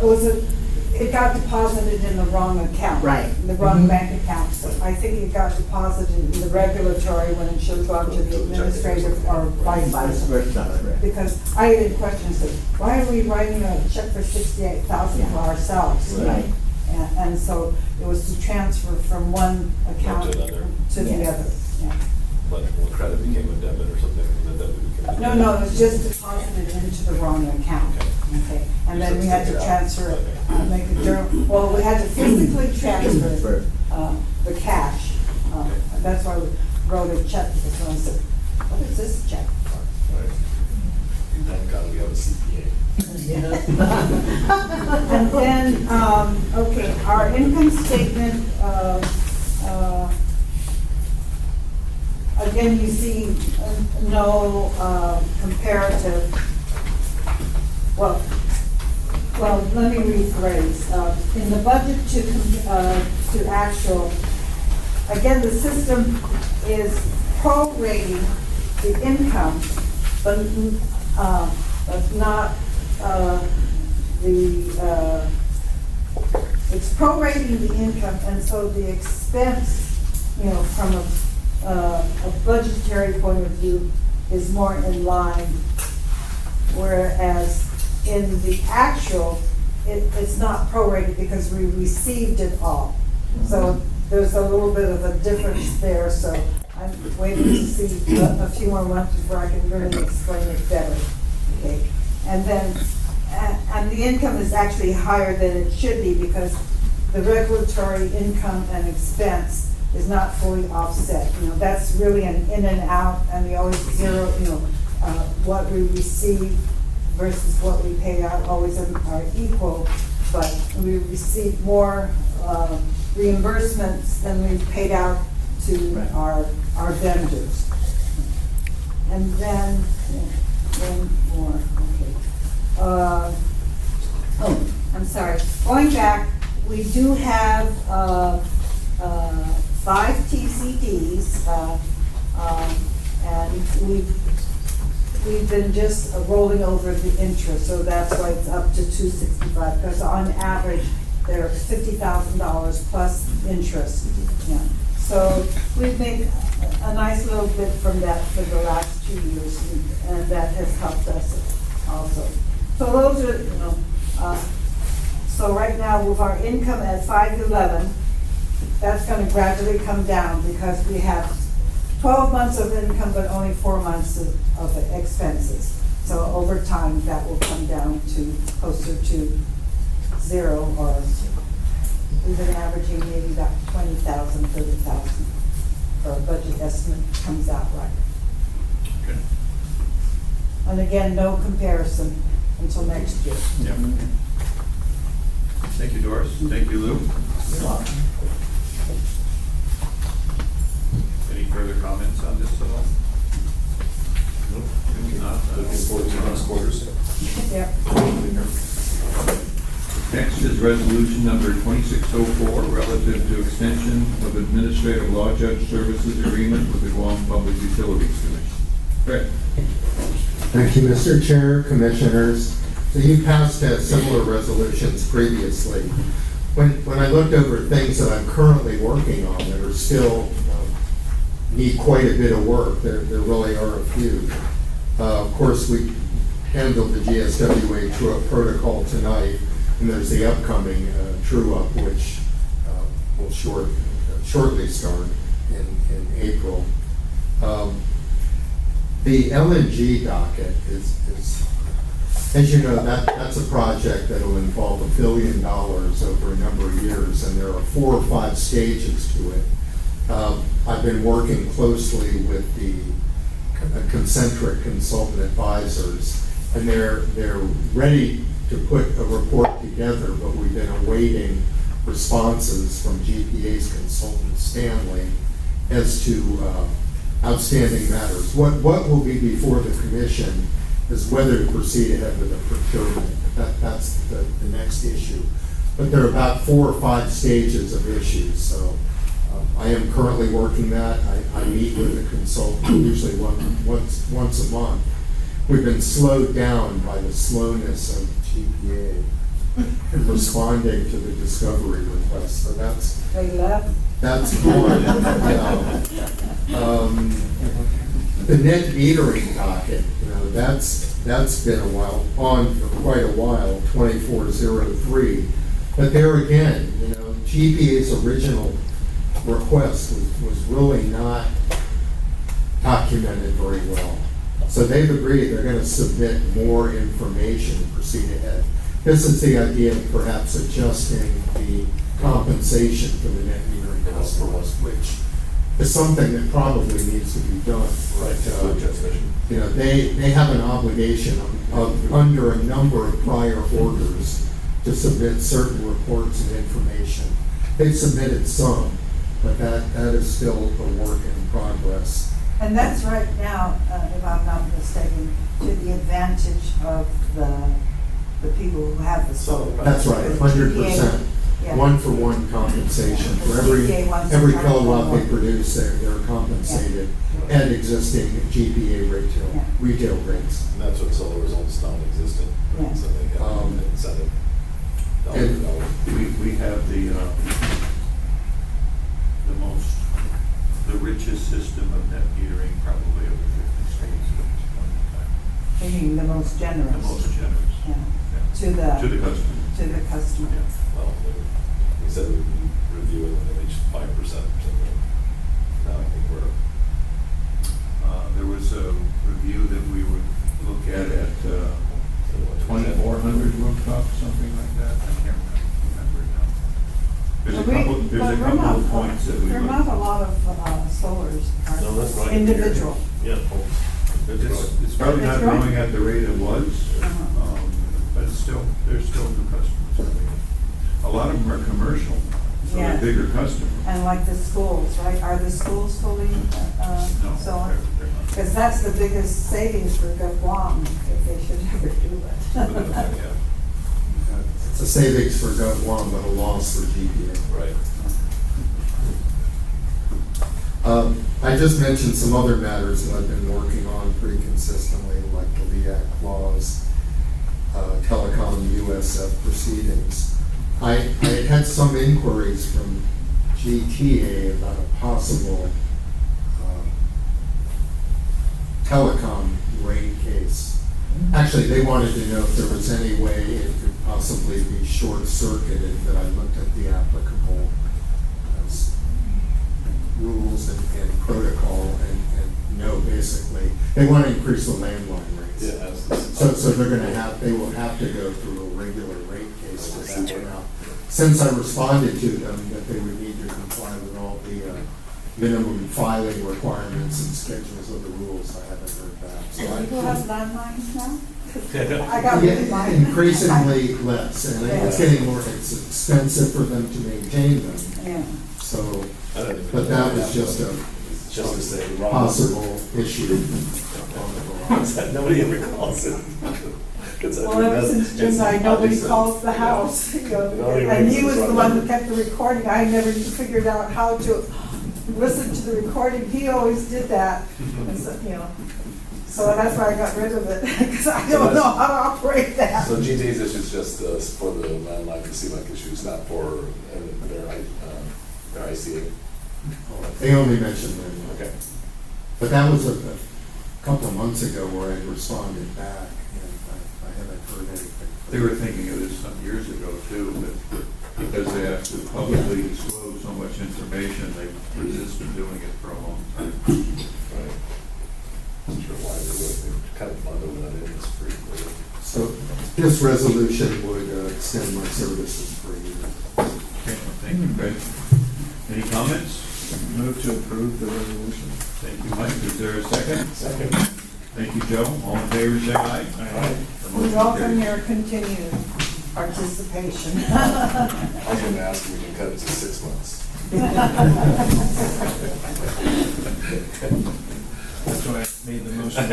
it got deposited in the wrong account. Right. The wrong Mhm. bank account. So I think it got deposited in the regulatory when it should have gone to the administrative or vice Vice versa. versa. Because I had questions, said, why are we writing a check for 68,000 for ourselves? Right. And so it was to transfer from one account To another. to the Yes. other. Yeah. Like when credit became a debit or something, and the debit became. a No, credit. it was just deposited into the wrong account. Okay, and then we had to transfer it, make a journal, well, we had to physically transfer the cash. That's why we wrote a check, because someone said, what is this check for? Right. Thank God we have a CPA. And then, okay, our income statement, again, you see no comparative. Well, let me rephrase. In the budget to actual, again, the system is prorating the income, but not it's prorating the income, and so the expense, from a budgetary point of view, is more in line. Whereas in the actual, it's not prorated because we received it all. So there's a little bit of a difference there, so I'm waiting to see a few more months before I can really explain it better. Okay, and then, and the income is actually higher than it should be because the regulatory income and expense is not fully offset. That's really an in and out, and we always zero, what we receive versus what we pay out always are equal, but we receive more reimbursements than we paid out to our vendors. And then, one more, okay. I'm sorry. Going back, we do have 5 TCDs, and we've been just rolling over the interest, so that's why it's up to 265, because on average, they're $50,000 plus interest. Yeah. So we've made a nice little bit from that for the last 2 years, and that has helped us also. So those are, so right now with our income at 511, that's going to gradually come down because we have 12 months of income, but only 4 months of expenses. So over time, that will come down to closer to 0, or we've been averaging maybe about 20,000, 30,000. Our budget estimate comes out right. Okay. And again, no comparison until next year. Yeah. Thank you, Doris. Thank you, Lou. Any further comments on this at all? Nope. If not, Looking forward to next quarters. Yeah. Next is resolution number 2604, relative to extension of administrative law judge services agreement with the Guam Public Utilities Commission. Fred? Thank you, Mr. Chair, Commissioners. So you passed similar resolutions previously. When I looked over things that I'm currently working on that are still need quite a bit of work, there really are a few. Of course, we handled the GSWA true-up protocol tonight, and there's the upcoming true-up, which will shortly start in April. The LNG docket is, as you know, that's a project that will involve $1 billion over a number of years, and there are 4 or 5 stages to it. I've been working closely with the concentric consultant advisors, and they're ready to put a report together, but we've been awaiting responses from GPA's consultant Stanley as to outstanding matters. What will be before the commission is whether to proceed ahead with the procurement. That's the next issue. But there are about 4 or 5 stages of issues, so I am currently working that. I meet with the consultant usually once a month. We've been slowed down by the slowness of GPA in responding to the discovery request, so They left. that's one. The net metering docket, that's been a while, on for quite a while, 2403. But there again, GPA's original request was really not documented very well. So they've agreed they're going to submit more information to proceed ahead. This is the idea of perhaps adjusting the compensation for the net metering customers, which is something that probably needs to be done. Right, transmission. They have an obligation of under a number of prior orders to submit certain reports and information. They've submitted some, but that is still a work in progress. And that's right now, if I'm not mistaken, to the advantage of the people who have the solar. That's right, 100%. Yeah. 1-for-1 compensation for every kilowatt they produce. They're compensated at existing GPA retail rates. And that's what solar is almost non-existent. Yeah. So they have an incentive. And we have the richest system of net metering probably over 50 states at this point in time. Being the most generous. The most generous. Yeah. Yeah. To the customer. To the customer. Yeah. Well, we said we'd review it when they reached 5% or something. Now I think we're. There was a review that we would look at 2,400 rooftops, something like that. I can't remember it now. There's a couple of points that we There are looked. not a lot of solars No, that's are right. individual. Yeah. It's probably not It's growing. growing at the rate it was, Uh-huh. but there's still new customers coming in. A lot of them are commercial, so Yeah. they're bigger customers. And like the schools, right? Are the schools fully No, solar? they're not. Because that's the biggest savings for Guam, if they should ever do it. Yeah, It's a savings for Guam, but a loss for GPA. right. I just mentioned some other matters that I've been working on pretty consistently, like the LEAC clause, telecom USF proceedings. I had some inquiries from GTA about a possible telecom rate case. Actually, they wanted to know if there was any way it could possibly be short-circuited, that I looked at the applicable rules and protocol, and no, basically, they want to increase the landline rates. Yeah, absolutely. So they will have to go through a regular rate case to that one out. Since I responded to them that they would need to comply with all the minimum filing requirements and schedules of the rules, I haven't heard back. So People have landlines now? I I, got rid of yeah, mine. increasingly less, and it's getting more, it's expensive for them to maintain them. Yeah. So, I don't even but know that was just a Just to say, wrong. possible issue. Nobody ever calls it. Well, ever since Jim died, nobody calls the house, you know, and he was the one that kept the recording, I never figured out how to listen to the recording, he always did that, and so, you know, so that's why I got rid of it, because I don't know how to operate that. So GTA's issue is just for the landline receive-like issues, not for their ICA. They only mentioned them. Okay. But that was a couple of months ago where I responded back, and I haven't heard anything. They were thinking of this some years ago too, but because they have to publicly disclose so much information, they resisted doing it for a long time. Right. Not sure why they kind of bundled that in, it's pretty clear. So this resolution would extend my services for a year. Okay, well, thank you, Craig. Any comments? Move to approve the resolution. Thank you, Mike. Is there a second? Second. Thank you, Joe. All in favor, say aye. Aye. The We motion welcome carries. your continued participation. I was gonna ask if we can cut it to 6 months. That's why I made the motion.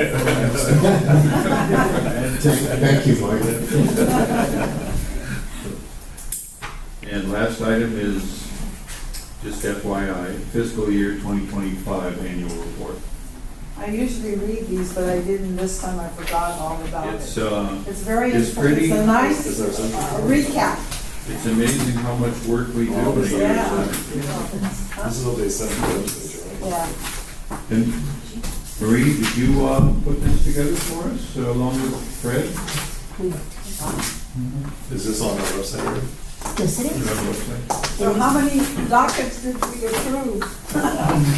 Thank you, Mike. And last item is just FYI, fiscal year 2025 annual report. I usually read these, but I didn't this time, I forgot all about It's, it. It's very, it's pretty- it's a nice Is there something? recap. it's amazing how much work we do in a year. Yeah. This is what they sent to the legislature, right? Yeah. And Marie, did you put this together for us along with Fred? Is this on our website? Yes, it Is is. that what it says? So how many dockets did we approve?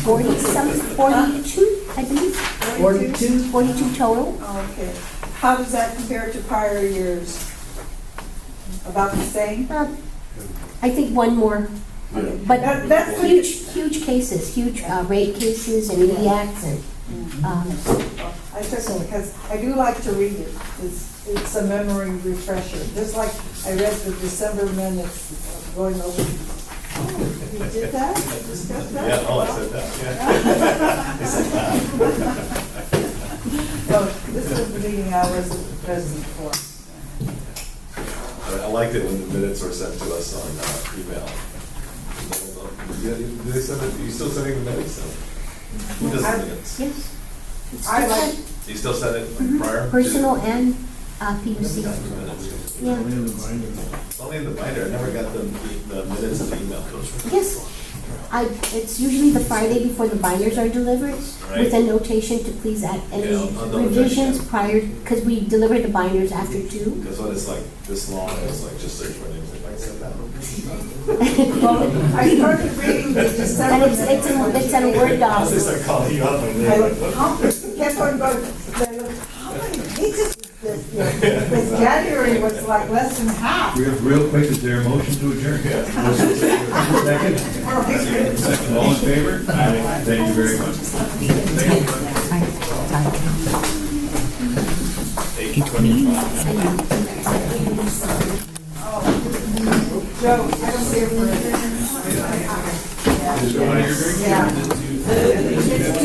42, I believe. 42 total. Okay. How does that compare to prior years? About the same? I think one more, Yeah. but That's what you- huge cases, huge rate cases and EACs and, I took it because I do like to read it. It's a memory refresher. Just like I read the December minutes going over. Oh, you did that? Discussed that? Yeah, oh, I said that, yeah. They said that. No, this was the meeting I was present for. I liked it when the minutes were sent to us on email. Yeah, do they send it, are you still sending the minutes? Who does the minutes? yes. It's I just like- Do you still send it prior? to- personal and PUC. Minutes. Yeah. Only in the binder. It's only in the binder, I never got the minutes in the email. Yes. It's usually the Friday before the binders are delivered with a notation to please add any Yeah, I'll double check, revisions yeah. prior, because we deliver the binders after 2. Because when it's like this long, I was like, just search my name, if I said that. Well, I started reading the December And it's minutes. in a Word I was just doc. like calling you up and I they're looked, like, kept on going, how many pages is this? You know, this January was like less than half. Real quick, is there a motion to adjourn? Second? Second, all in favor? Thank you very much. Thank Joe, I don't care for it. you. Yeah. It's